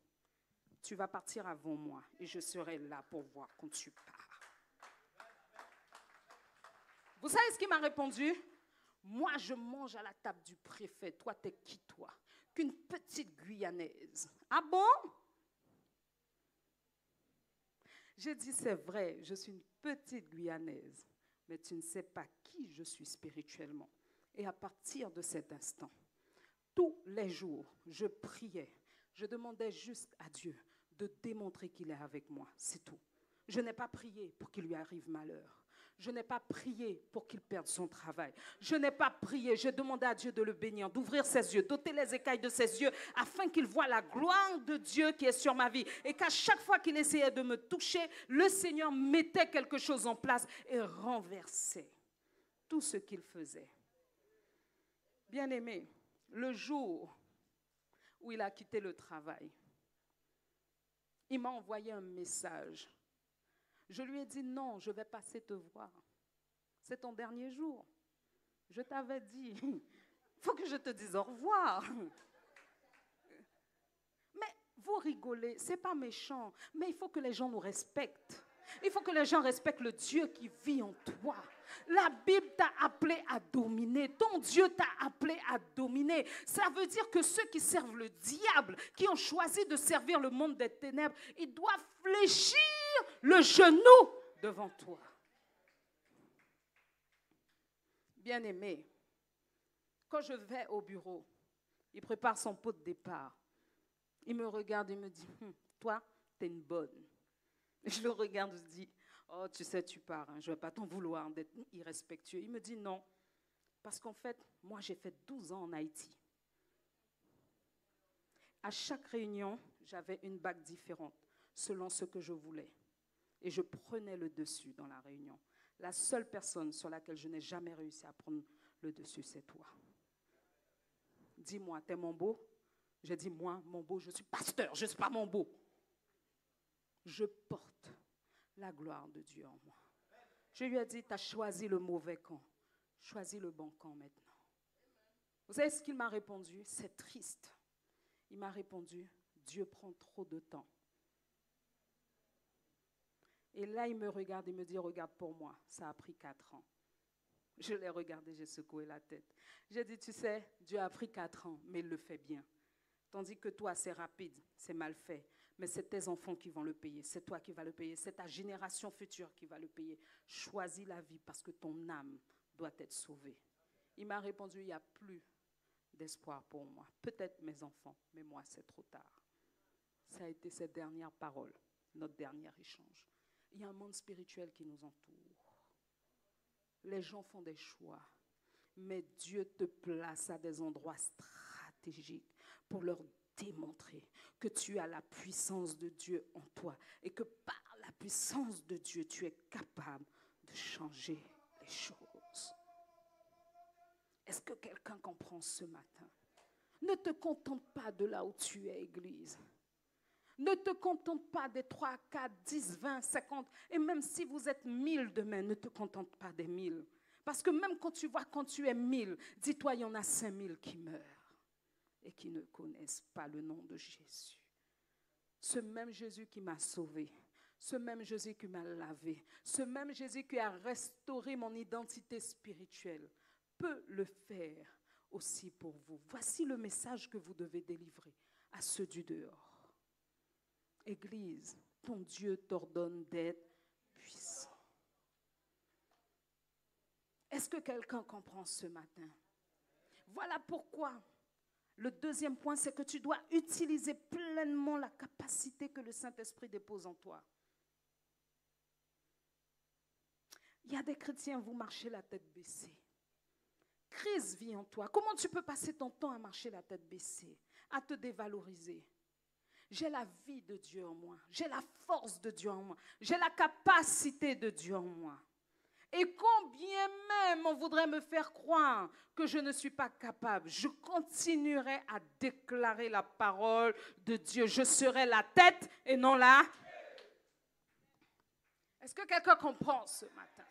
Speaker 1: Tu vas partir avant moi et je serai là pour voir quand tu pars. Vous savez ce qu'il m'a répondu? Moi, je mange à la table du préfet. Toi, t'es qui, toi? Qu'une petite Guyanaise. Ah bon? J'ai dit, c'est vrai, je suis une petite Guyanaise, mais tu ne sais pas qui je suis spirituellement. Et à partir de cet instant, tous les jours, je priais. Je demandais juste à Dieu de démontrer qu'il est avec moi, c'est tout. Je n'ai pas prié pour qu'il lui arrive malheur. Je n'ai pas prié pour qu'il perde son travail. Je n'ai pas prié, j'ai demandé à Dieu de le bénir, d'ouvrir ses yeux, d'ôter les écailles de ses yeux, afin qu'il voie la gloire de Dieu qui est sur ma vie. Et qu'à chaque fois qu'il essayait de me toucher, le Seigneur mettait quelque chose en place et renversait tout ce qu'il faisait. Bien-aimé, le jour où il a quitté le travail, il m'a envoyé un message. Je lui ai dit non, je vais passer te voir. C'est ton dernier jour. Je t'avais dit, il faut que je te dise au revoir. Mais vous rigolez, ce n'est pas méchant, mais il faut que les gens nous respectent. Il faut que les gens respectent le Dieu qui vit en toi. La Bible t'a appelé à dominer. Ton Dieu t'a appelé à dominer. Ça veut dire que ceux qui servent le diable, qui ont choisi de servir le monde des ténèbres, ils doivent fléchir le genou devant toi. Bien-aimé, quand je vais au bureau, il prépare son pot de départ. Il me regarde et me dit, toi, t'es une bonne. Je le regarde et je dis, oh, tu sais, tu pars, hein, je ne vais pas t'en vouloir d'être irrespectueux. Il me dit non, parce qu'en fait, moi, j'ai fait 12 ans en Haïti. À chaque réunion, j'avais une bague différente, selon ce que je voulais. Et je prenais le dessus dans la réunion. La seule personne sur laquelle je n'ai jamais réussi à prendre le dessus, c'est toi. Dis-moi, t'es mon beau? J'ai dit, moi, mon beau, je suis pasteur, je ne suis pas mon beau. Je porte la gloire de Dieu en moi. Je lui ai dit, tu as choisi le mauvais camp. Choisis le bon camp maintenant. Vous savez ce qu'il m'a répondu? C'est triste. Il m'a répondu, Dieu prend trop de temps. Et là, il me regarde et me dit, regarde pour moi, ça a pris 4 ans. Je l'ai regardé, j'ai secoué la tête. J'ai dit, tu sais, Dieu a pris 4 ans, mais il le fait bien. Tandis que toi, c'est rapide, c'est mal fait. Mais c'est tes enfants qui vont le payer. C'est toi qui vas le payer. C'est ta génération future qui va le payer. Choisis la vie parce que ton âme doit être sauvée. Il m'a répondu, il n'y a plus d'espoir pour moi. Peut-être mes enfants, mais moi, c'est trop tard. Ça a été cette dernière parole, notre dernier échange. Il y a un monde spirituel qui nous entoure. Les gens font des choix, mais Dieu te place à des endroits stratégiques pour leur démontrer que tu as la puissance de Dieu en toi et que par la puissance de Dieu, tu es capable de changer les choses. Est-ce que quelqu'un comprend ce matin? Ne te contente pas de là où tu es, Église. Ne te contente pas des 3, 4, 10, 20, 50. Et même si vous êtes 1000 demain, ne te contente pas des 1000. Parce que même quand tu vois, quand tu es 1000, dis-toi, il y en a 5000 qui meurent et qui ne connaissent pas le nom de Jésus. Ce même Jésus qui m'a sauvé, ce même Jésus qui m'a lavé, ce même Jésus qui a restauré mon identité spirituelle, peut le faire aussi pour vous. Voici le message que vous devez délivrer à ceux du dehors. Église, ton Dieu t'ordonne d'être puissant. Est-ce que quelqu'un comprend ce matin? Voilà pourquoi le deuxième point, c'est que tu dois utiliser pleinement la capacité que le Saint-Esprit dépose en toi. Il y a des chrétiens, vous marchez la tête baissée. Crise vit en toi. Comment tu peux passer ton temps à marcher la tête baissée, à te dévaloriser? J'ai la vie de Dieu en moi. J'ai la force de Dieu en moi. J'ai la capacité de Dieu en moi. Et combien même on voudrait me faire croire que je ne suis pas capable, je continuerai à déclarer la parole de Dieu. Je serai la tête et non la... Est-ce que quelqu'un comprend ce matin?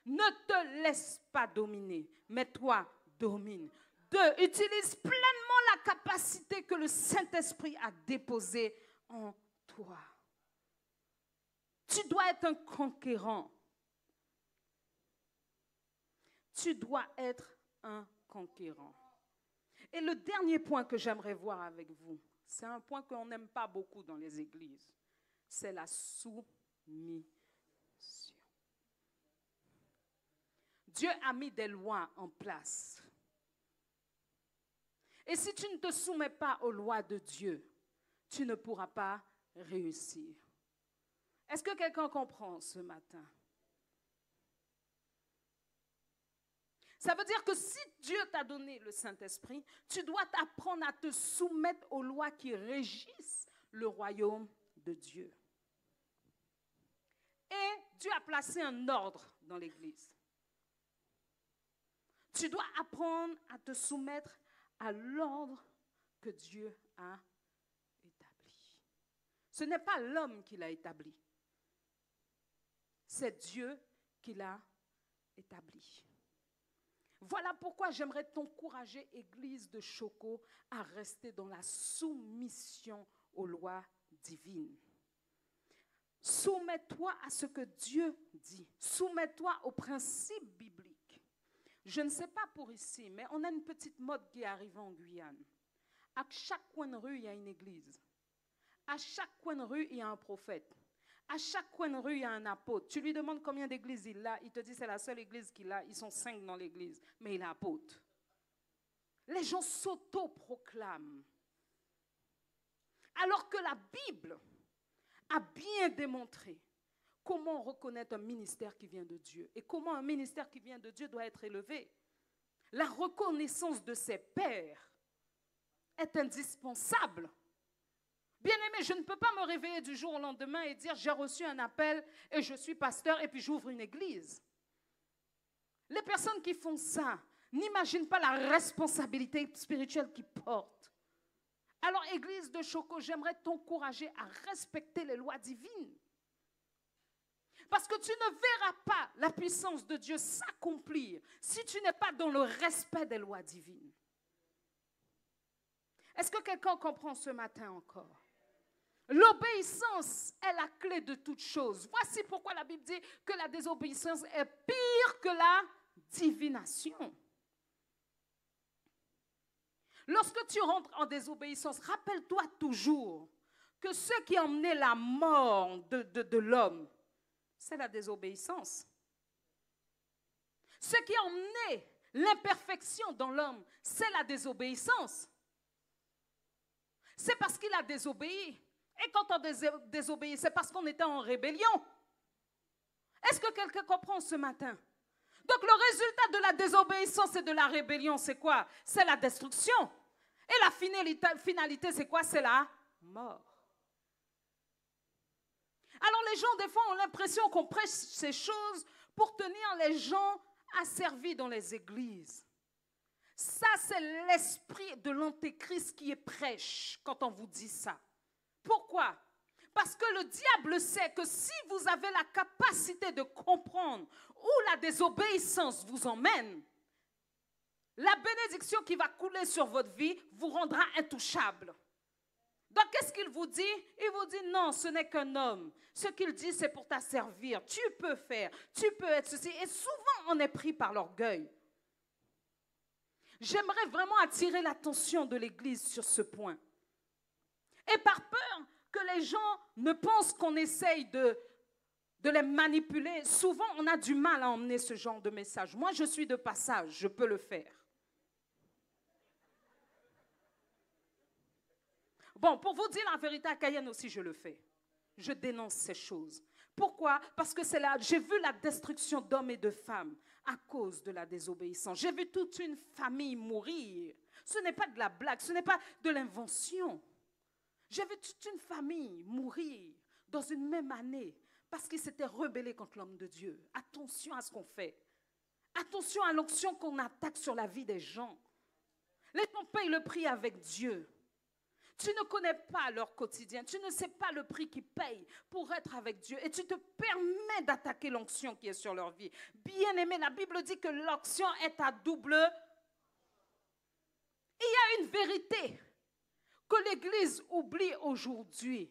Speaker 1: Ne te laisse pas dominer, mais toi, domine. 2, utilise pleinement la capacité que le Saint-Esprit a déposée en toi. Tu dois être un conquérant. Tu dois être un conquérant. Et le dernier point que j'aimerais voir avec vous, c'est un point qu'on n'aime pas beaucoup dans les églises, c'est la soumission. Dieu a mis des lois en place. Et si tu ne te soumets pas aux lois de Dieu, tu ne pourras pas réussir. Est-ce que quelqu'un comprend ce matin? Ça veut dire que si Dieu t'a donné le Saint-Esprit, tu dois t'apprendre à te soumettre aux lois qui régissent le royaume de Dieu. Et Dieu a placé un ordre dans l'Église. Tu dois apprendre à te soumettre à l'ordre que Dieu a établi. Ce n'est pas l'homme qui l'a établi. C'est Dieu qui l'a établi. Voilà pourquoi j'aimerais t'encourager, Église de Choco, à rester dans la soumission aux lois divines. Soumets-toi à ce que Dieu dit. Soumets-toi aux principes bibliques. Je ne sais pas pour ici, mais on a une petite mode qui arrive en Guyane. À chaque coin de rue, il y a une église. À chaque coin de rue, il y a un prophète. À chaque coin de rue, il y a un apôtre. Tu lui demandes combien d'églises il a, il te dit c'est la seule église qu'il a. Ils sont 5 dans l'église, mais il est apôtre. Les gens s'auto-proclament. Alors que la Bible a bien démontré comment reconnaître un ministère qui vient de Dieu et comment un ministère qui vient de Dieu doit être élevé. La reconnaissance de ses pairs est indispensable. Bien-aimé, je ne peux pas me réveiller du jour au lendemain et dire j'ai reçu un appel et je suis pasteur et puis j'ouvre une église. Les personnes qui font ça n'imaginent pas la responsabilité spirituelle qu'ils portent. Alors, Église de Choco, j'aimerais t'encourager à respecter les lois divines. Parce que tu ne verras pas la puissance de Dieu s'accomplir si tu n'es pas dans le respect des lois divines. Est-ce que quelqu'un comprend ce matin encore? L'obéissance est la clé de toute chose. Voici pourquoi la Bible dit que la désobéissance est pire que la divination. Lorsque tu rentres en désobéissance, rappelle-toi toujours que ce qui a emmené la mort de l'homme, c'est la désobéissance. Ce qui a emmené l'imperfection dans l'homme, c'est la désobéissance. C'est parce qu'il a désobéi. Et quand on désobéit, c'est parce qu'on était en rébellion. Est-ce que quelqu'un comprend ce matin? Donc le résultat de la désobéissance et de la rébellion, c'est quoi? C'est la destruction. Et la finalité, c'est quoi? C'est la mort. Alors les gens, des fois, ont l'impression qu'on prêche ces choses pour tenir les gens asservis dans les églises. Ça, c'est l'esprit de l'antéchrist qui est prêche quand on vous dit ça. Pourquoi? Parce que le diable sait que si vous avez la capacité de comprendre où la désobéissance vous emmène, la bénédiction qui va couler sur votre vie vous rendra intouchable. Donc, qu'est-ce qu'il vous dit? Il vous dit non, ce n'est qu'un homme. Ce qu'il dit, c'est pour t'asservir. Tu peux faire, tu peux être ceci. Et souvent, on est pris par l'orgueil. J'aimerais vraiment attirer l'attention de l'Église sur ce point. Et par peur que les gens ne pensent qu'on essaye de les manipuler, souvent on a du mal à emmener ce genre de message. Moi, je suis de passage, je peux le faire. Bon, pour vous dire la vérité, à Cayenne aussi, je le fais. Je dénonce ces choses. Pourquoi? Parce que c'est là, j'ai vu la destruction d'hommes et de femmes à cause de la désobéissance. J'ai vu toute une famille mourir. Ce n'est pas de la blague, ce n'est pas de l'invention. J'ai vu toute une famille mourir dans une même année parce qu'ils s'étaient rebellés contre l'homme de Dieu. Attention à ce qu'on fait. Attention à l'onction qu'on attaque sur la vie des gens. Les gens payent le prix avec Dieu. Tu ne connais pas leur quotidien. Tu ne sais pas le prix qu'ils payent pour être avec Dieu. Et tu te permets d'attaquer l'onction qui est sur leur vie. Bien-aimé, la Bible dit que l'onction est à double. Il y a une vérité que l'Église oublie aujourd'hui.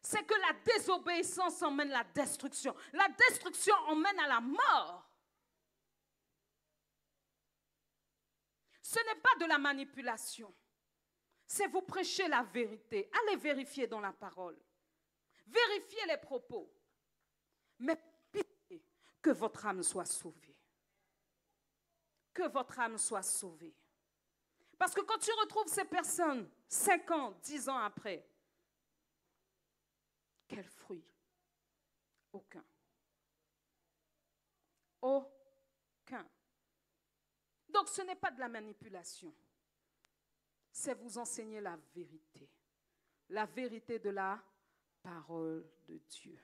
Speaker 1: C'est que la désobéissance emmène la destruction. La destruction emmène à la mort. Ce n'est pas de la manipulation. C'est vous prêcher la vérité. Allez vérifier dans la parole. Vérifiez les propos. Mais pitié que votre âme soit sauvée. Que votre âme soit sauvée. Parce que quand tu retrouves ces personnes 5 ans, 10 ans après, quel fruit? Aucun. Aucun. Donc ce n'est pas de la manipulation. C'est vous enseigner la vérité. La vérité de la parole de Dieu.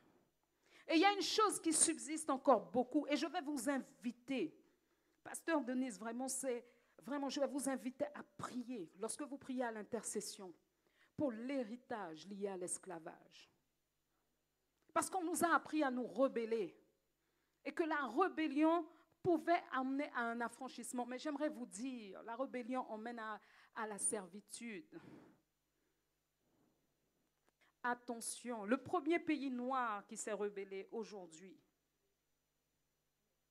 Speaker 1: Et il y a une chose qui subsiste encore beaucoup, et je vais vous inviter, Pasteur Denise, vraiment, je vais vous inviter à prier, lorsque vous priez à l'intercession, pour l'héritage lié à l'esclavage. Parce qu'on nous a appris à nous rebeller Et que la rébellion pouvait amener à un affranchissement. Mais j'aimerais vous dire, la rébellion emmène à la servitude. Attention, le premier pays noir qui s'est rebellé aujourd'hui,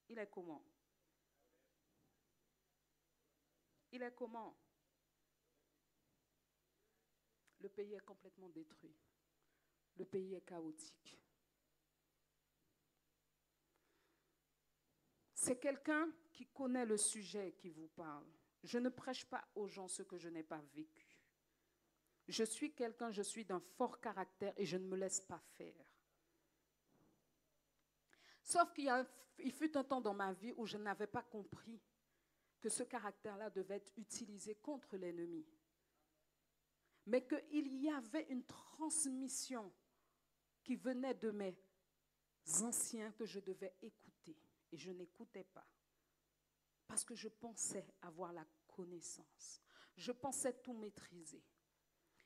Speaker 1: il est comment? Il est comment? Le pays est complètement détruit. Le pays est chaotique. C'est quelqu'un qui connaît le sujet qui vous parle. Je ne prêche pas aux gens ce que je n'ai pas vécu. Je suis quelqu'un, je suis d'un fort caractère et je ne me laisse pas faire. Sauf qu'il fut un temps dans ma vie où je n'avais pas compris que ce caractère-là devait être utilisé contre l'ennemi. Mais qu'il y avait une transmission qui venait de mes anciens que je devais écouter. Et je n'écoutais pas. Parce que je pensais avoir la connaissance. Je pensais tout maîtriser.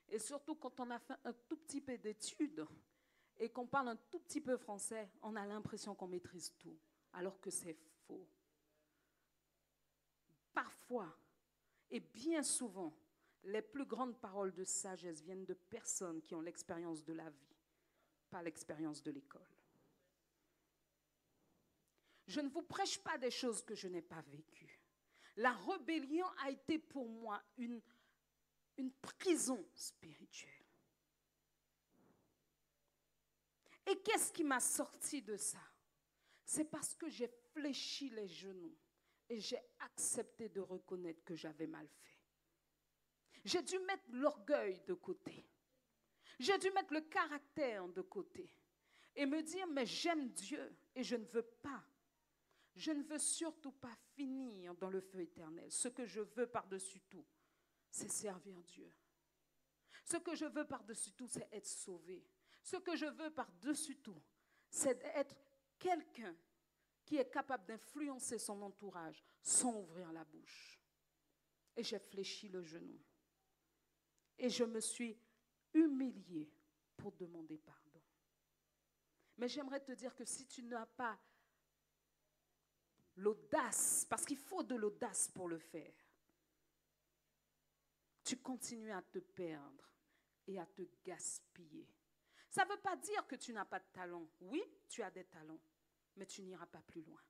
Speaker 1: Et surtout quand on a fait un tout petit peu d'études et qu'on parle un tout petit peu français, on a l'impression qu'on maîtrise tout. Alors que c'est faux. Parfois, et bien souvent, les plus grandes paroles de sagesse viennent de personnes qui ont l'expérience de la vie, pas l'expérience de l'école. Je ne vous prêche pas des choses que je n'ai pas vécues. La rébellion a été pour moi une prison spirituelle. Et qu'est-ce qui m'a sorti de ça? C'est parce que j'ai fléchi les genoux et j'ai accepté de reconnaître que j'avais mal fait. J'ai dû mettre l'orgueil de côté. J'ai dû mettre le caractère de côté et me dire, mais j'aime Dieu et je ne veux pas. Je ne veux surtout pas finir dans le feu éternel. Ce que je veux par-dessus tout, c'est servir Dieu. Ce que je veux par-dessus tout, c'est être sauvé. Ce que je veux par-dessus tout, c'est être quelqu'un qui est capable d'influencer son entourage sans ouvrir la bouche. Et j'ai fléchi le genou. Et je me suis humiliée pour demander pardon. Mais j'aimerais te dire que si tu n'as pas l'audace, parce qu'il faut de l'audace pour le faire, tu continues à te perdre et à te gaspiller. Ça ne veut pas dire que tu n'as pas de talent. Oui, tu as des talents, mais tu n'iras pas plus loin.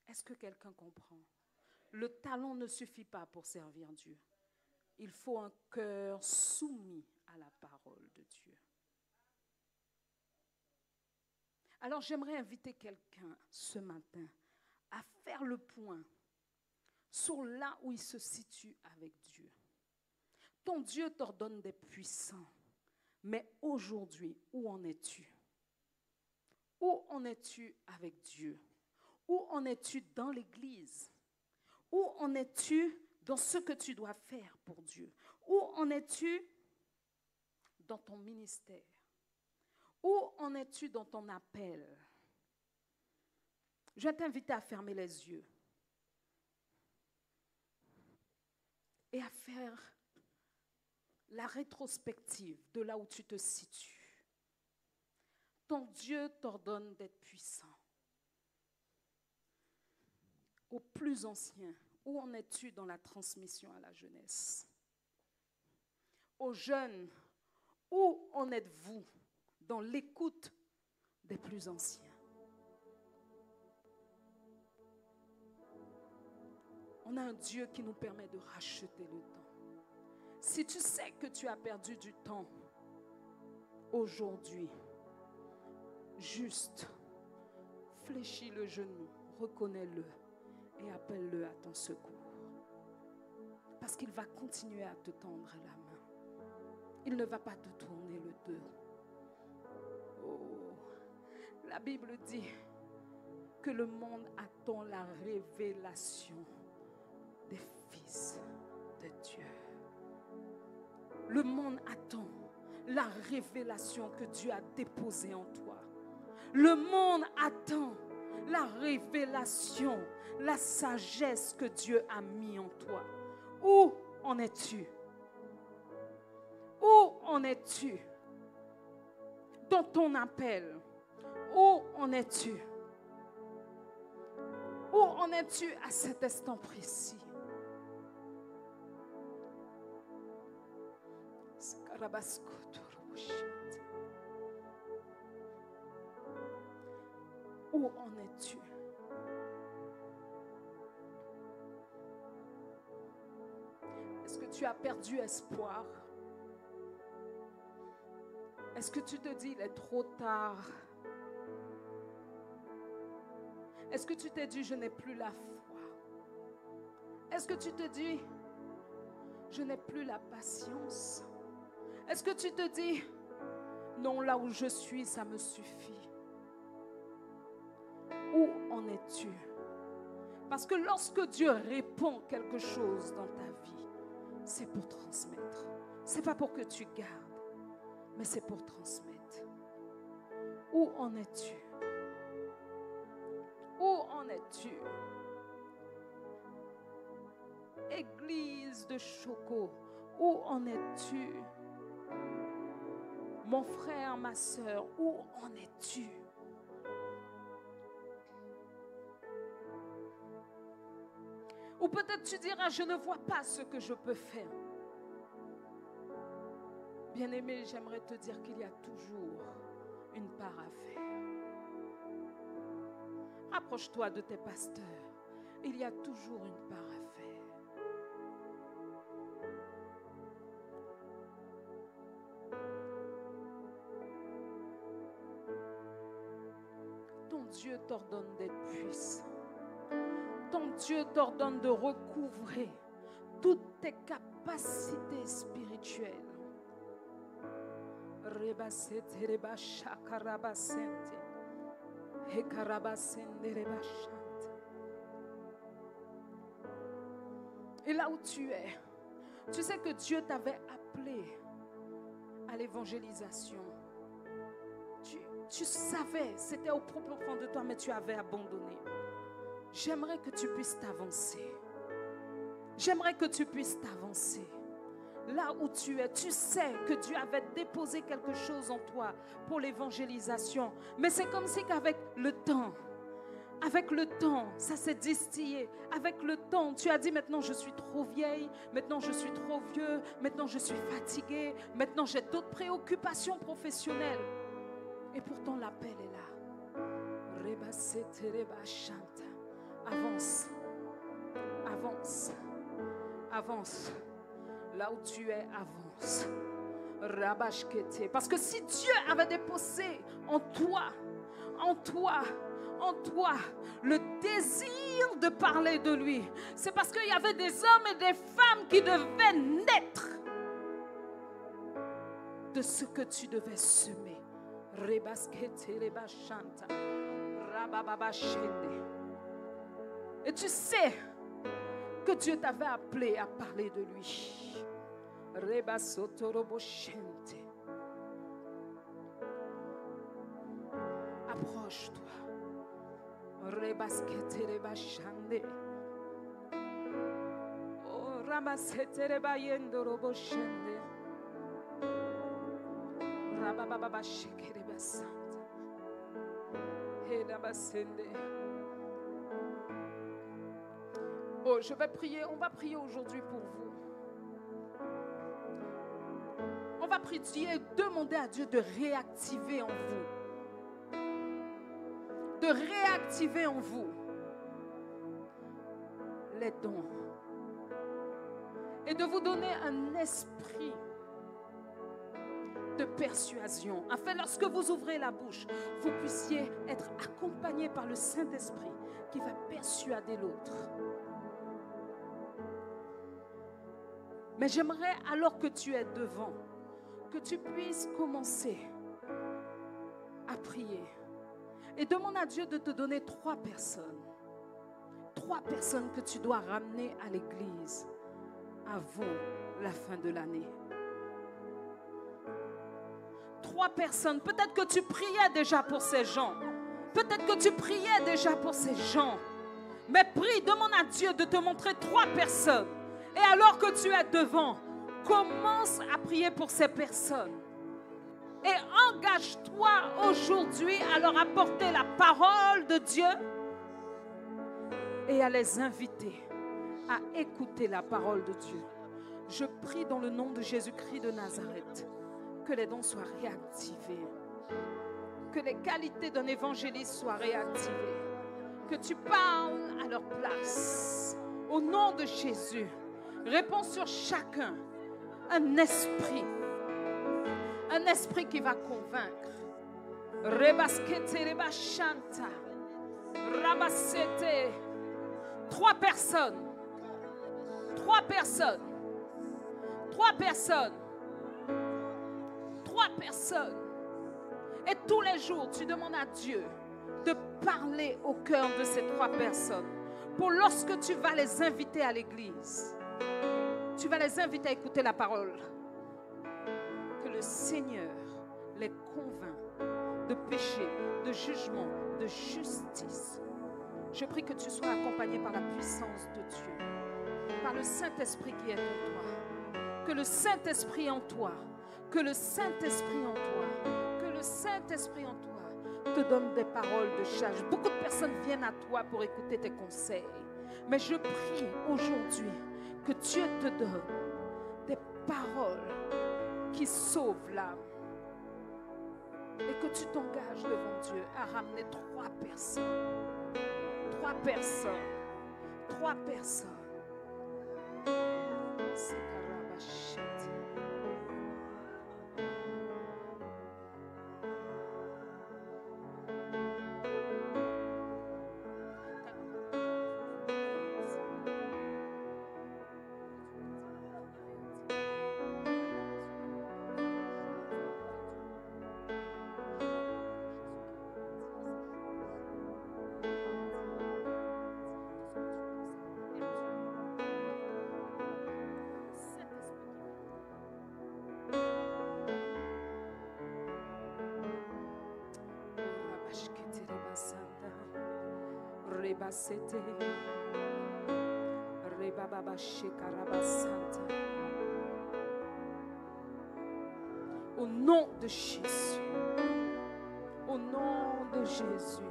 Speaker 1: Est-ce que quelqu'un comprend? Le talent ne suffit pas pour servir Dieu. Il faut un cœur soumis à la parole de Dieu. Alors j'aimerais inviter quelqu'un ce matin à faire le point sur là où il se situe avec Dieu. Ton Dieu t'ordonne d'être puissant, mais aujourd'hui, où en es-tu? Où en es-tu avec Dieu? Où en es-tu dans l'Église? Où en es-tu dans ce que tu dois faire pour Dieu? Où en es-tu dans ton ministère? Où en es-tu dans ton appel? Je vais t'inviter à fermer les yeux et à faire la rétrospective de là où tu te situes. Ton Dieu t'ordonne d'être puissant. Au plus ancien, où en es-tu dans la transmission à la jeunesse? Aux jeunes, où en êtes-vous dans l'écoute des plus anciens? On a un Dieu qui nous permet de racheter le temps. Si tu sais que tu as perdu du temps aujourd'hui, juste fléchis le genou, reconnais-le et appelle-le à ton secours. Parce qu'il va continuer à te tendre la main. Il ne va pas te tourner le dos. Oh, la Bible dit que le monde attend la révélation des fils de Dieu. Le monde attend la révélation que Dieu a déposée en toi. Le monde attend la révélation, la sagesse que Dieu a mis en toi. Où en es-tu? Où en es-tu dans ton appel? Où en es-tu? Où en es-tu à cet instant précis? Où en es-tu? Est-ce que tu as perdu espoir? Est-ce que tu te dis, il est trop tard? Est-ce que tu t'es dit, je n'ai plus la foi? Est-ce que tu te dis, je n'ai plus la patience? Est-ce que tu te dis, non, là où je suis, ça me suffit? Où en es-tu? Parce que lorsque Dieu répond quelque chose dans ta vie, c'est pour transmettre. Ce n'est pas pour que tu gardes, mais c'est pour transmettre. Où en es-tu? Où en es-tu? Église de Choco, où en es-tu? Mon frère, ma soeur, où en es-tu? Ou peut-être tu diras, je ne vois pas ce que je peux faire. Bien-aimé, j'aimerais te dire qu'il y a toujours une part à faire. Approche-toi de tes pasteurs. Il y a toujours une part à faire. Ton Dieu t'ordonne d'être puissant. Ton Dieu t'ordonne de recouvrer toutes tes capacités spirituelles. Et là où tu es, tu sais que Dieu t'avait appelé à l'évangélisation. Tu savais, c'était au profond de toi, mais tu avais abandonné. J'aimerais que tu puisses t'avancer. J'aimerais que tu puisses t'avancer. Là où tu es, tu sais que Dieu avait déposé quelque chose en toi pour l'évangélisation. Mais c'est comme si qu'avec le temps, ça s'est distillé. Avec le temps, tu as dit maintenant je suis trop vieille, maintenant je suis trop vieux, maintenant je suis fatiguée, maintenant j'ai d'autres préoccupations professionnelles. Et pourtant l'appel est là. Avance, avance, avance. Là où tu es, avance. Parce que si Dieu avait déposé en toi, le désir de parler de lui, c'est parce qu'il y avait des hommes et des femmes qui devaient naître de ce que tu devais semer. Et tu sais que Dieu t'avait appelé à parler de lui. Approche-toi. Oh, ramasete rebayendo roboshende. Rabababa shekere basanta. Heda basende. Oh, je vais prier, on va prier aujourd'hui pour vous. On va prier, demander à Dieu de réactiver en vous. De réactiver en vous les dons. Et de vous donner un esprit de persuasion. Afin, lorsque vous ouvrez la bouche, vous puissiez être accompagné par le Saint-Esprit qui va persuader l'autre. Mais j'aimerais, alors que tu es devant, que tu puisses commencer à prier. Et demande à Dieu de te donner 3 personnes. 3 personnes que tu dois ramener à l'église avant la fin de l'année. 3 personnes. Peut-être que tu priais déjà pour ces gens. Peut-être que tu priais déjà pour ces gens. Mais prie, demande à Dieu de te montrer 3 personnes. Et alors que tu es devant, commence à prier pour ces personnes. Et engage-toi aujourd'hui à leur apporter la parole de Dieu. et à les inviter à écouter la parole de Dieu. Je prie dans le nom de Jésus-Christ de Nazareth que les dons soient réactivés, que les qualités d'un évangéliste soient réactivées, que tu parles à leur place. Au nom de Jésus, réponds sur chacun un esprit qui va convaincre. Rebaskete, rebashanta, rabasete. 3 personnes. 3 personnes. 3 personnes. 3 personnes. Et tous les jours, tu demandes à Dieu de parler au cœur de ces 3 personnes. Pour lorsque tu vas les inviter à l'église, tu vas les inviter à écouter la parole. Que le Seigneur les convainc de péché, de jugement, de justice. Je prie que tu sois accompagné par la puissance de Dieu, par le Saint-Esprit qui est en toi. Que le Saint-Esprit en toi, que le Saint-Esprit en toi, que le Saint-Esprit en toi te donne des paroles de charge. Beaucoup de personnes viennent à toi pour écouter tes conseils. Mais je prie aujourd'hui que Dieu te donne des paroles qui sauvent l'âme. Et que tu t'engages devant Dieu à ramener 3 personnes. 3 personnes. 3 personnes. C'est Karabachete. Au nom de Jésus, au nom de Jésus.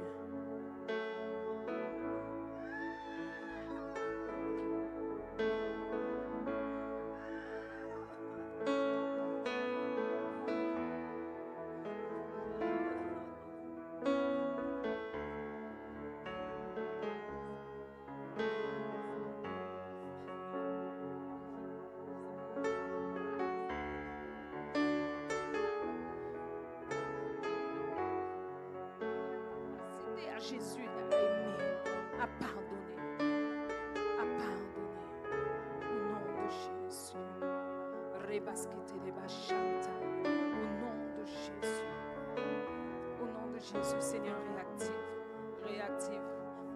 Speaker 1: Jésus a aimé, a pardonné, au nom de Jésus. Au nom de Jésus, au nom de Jésus, Seigneur, réactive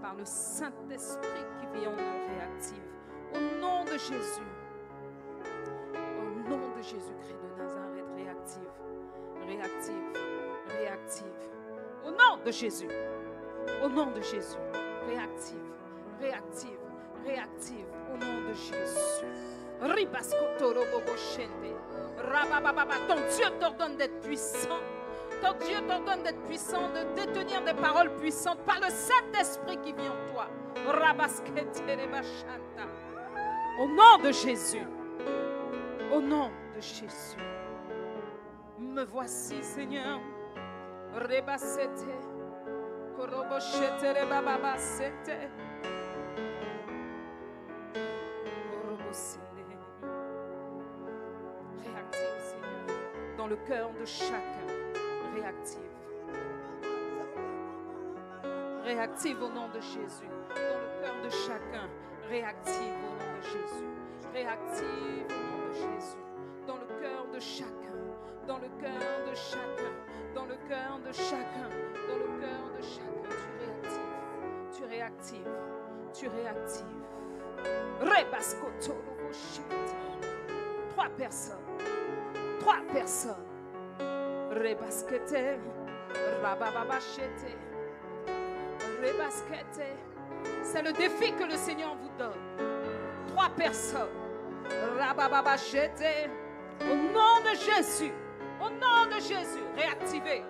Speaker 1: par le Saint-Esprit qui vit en nous, réactive. Au nom de Jésus, au nom de Jésus-Christ de Nazareth, réactive. Au nom de Jésus. Au nom de Jésus, réactive, au nom de Jésus. Ton Dieu t'ordonne d'être puissant. Ton Dieu t'ordonne d'être puissant, de détenir des paroles puissantes par le Saint-Esprit qui vit en toi. Au nom de Jésus. Au nom de Jésus. Me voici, Seigneur. Réactive, Seigneur, dans le cœur de chacun. Réactive au nom de Jésus. Dans le cœur de chacun. Réactive au nom de Jésus. Réactive au nom de Jésus. Dans le cœur de chacun. Dans le cœur de chacun. Dans le cœur de chacun. Dans le cœur de chacun. Tu réactives. 3 personnes. 3 personnes. Rebaskete. Rabababachete. Rebaskete. C'est le défi que le Seigneur vous donne. 3 personnes. Rabababachete. Au nom de Jésus. Au nom de Jésus. Réactivez.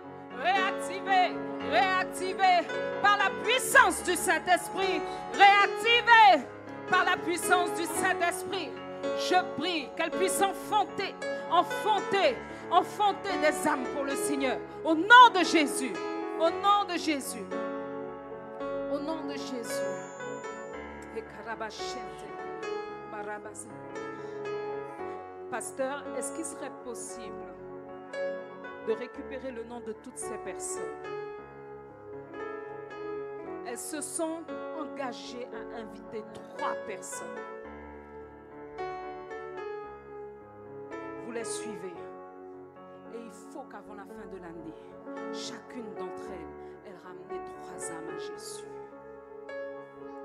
Speaker 1: Par la puissance du Saint-Esprit. Réactivez puissance du Saint-Esprit, je prie qu'elle puisse enfanter des âmes pour le Seigneur. Au nom de Jésus. Au nom de Jésus. Au nom de Jésus. Pasteur, est-ce qu'il serait possible de récupérer le nom de toutes ces personnes? Elles se sont engagées à inviter 3 personnes. Vous les suivez. Et il faut qu'avant la fin de l'année, chacune d'entre elles ait ramené 3 âmes à Jésus.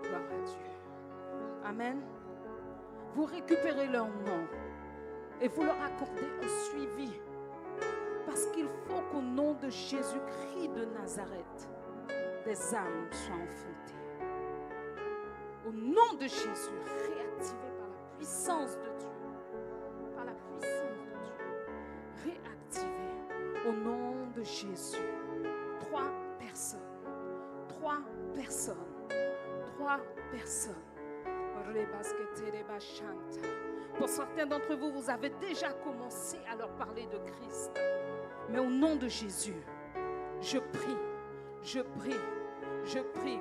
Speaker 1: Gloire à Dieu. Amen. Vous récupérez leur nom et vous leur accordez un suivi. Parce qu'il faut qu'au nom de Jésus-Christ de Nazareth, des âmes soient enfantées. Au nom de Jésus, réactivées par la puissance de Dieu. Par la puissance de Dieu. Réactivées au nom de Jésus. 3 personnes. 3 personnes. 3 personnes. Pour certains d'entre vous, vous avez déjà commencé à leur parler de Christ. Mais au nom de Jésus, je prie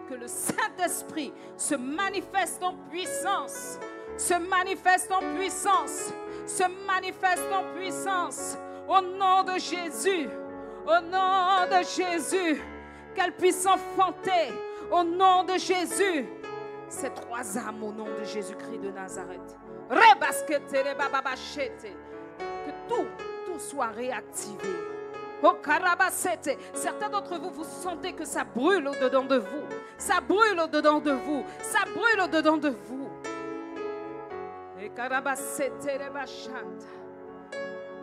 Speaker 1: que le Saint-Esprit se manifeste en puissance. Se manifeste en puissance. Se manifeste en puissance. Au nom de Jésus. Au nom de Jésus. Qu'elle puisse enfanter. Au nom de Jésus. Ces 3 âmes au nom de Jésus-Christ de Nazareth. Que tout soit réactivé. Certains d'entre vous, vous sentez que ça brûle au-dedans de vous. Ça brûle au-dedans de vous. Ça brûle au-dedans de vous.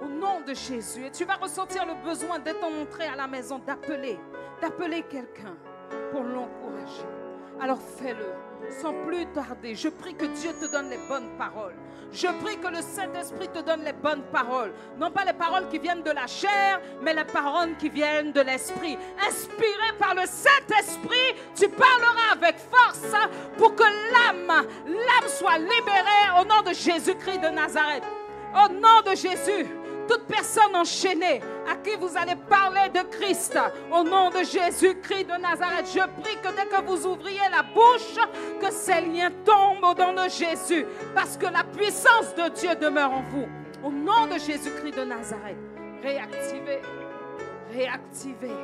Speaker 1: Au nom de Jésus. Et tu vas ressentir le besoin d'être entré à la maison, d'appeler quelqu'un pour l'encourager. Alors fais-le. Sans plus tarder, je prie que Dieu te donne les bonnes paroles. Je prie que le Saint-Esprit te donne les bonnes paroles. Non pas les paroles qui viennent de la chair, mais les paroles qui viennent de l'Esprit. Inspiré par le Saint-Esprit, tu parleras avec force pour que l'âme soit libérée au nom de Jésus-Christ de Nazareth. Au nom de Jésus. Toute personne enchaînée à qui vous allez parler de Christ, au nom de Jésus-Christ de Nazareth, je prie que dès que vous ouvriez la bouche, que ces liens tombent au nom de Jésus, parce que la puissance de Dieu demeure en vous. Au nom de Jésus-Christ de Nazareth, réactivez, réactivez,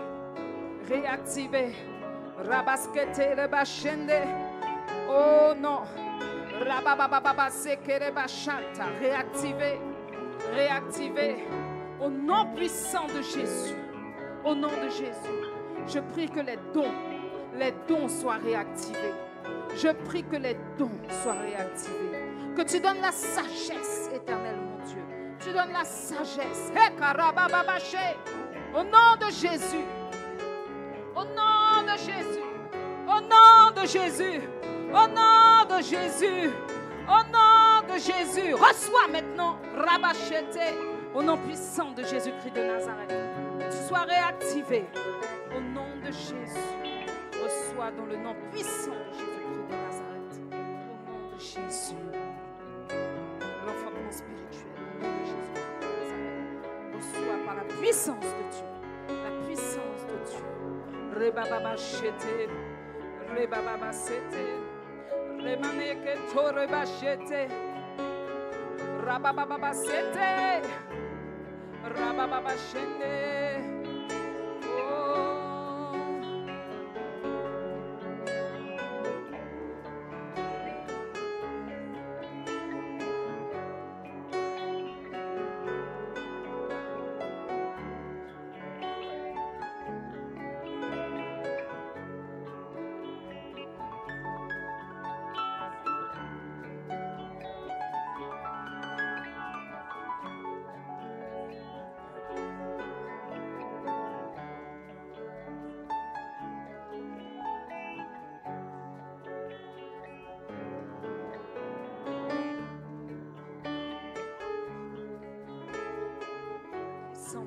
Speaker 1: réactivez. Rabaskete rebashende. Oh non. Rabababa sekere bashanta. Réactivez. Réactiver au nom puissant de Jésus. Au nom de Jésus. Je prie que les dons soient réactivés. Je prie que les dons soient réactivés. Que tu donnes la sagesse, éternel mon Dieu. Tu donnes la sagesse. Au nom de Jésus. Au nom de Jésus. Au nom de Jésus. Au nom de Jésus. Au nom de Jésus, reçois maintenant, Rabachete, au nom puissant de Jésus-Christ de Nazareth. Que tu sois réactivé au nom de Jésus. Reçois dans le nom puissant de Jésus-Christ de Nazareth. Au nom de Jésus. L'enfantement spirituel au nom de Jésus-Christ de Nazareth. Reçois par la puissance de Dieu. La puissance de Dieu. Rebababachete, Rebababasete. Remaneke tore bachete, rabababa sete, rabababa shende.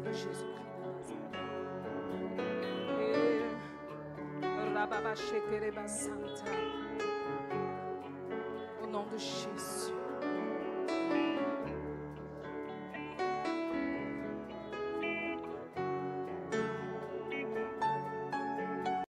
Speaker 1: De Jésus-Christ de Nazareth. Au nom de de Jésus.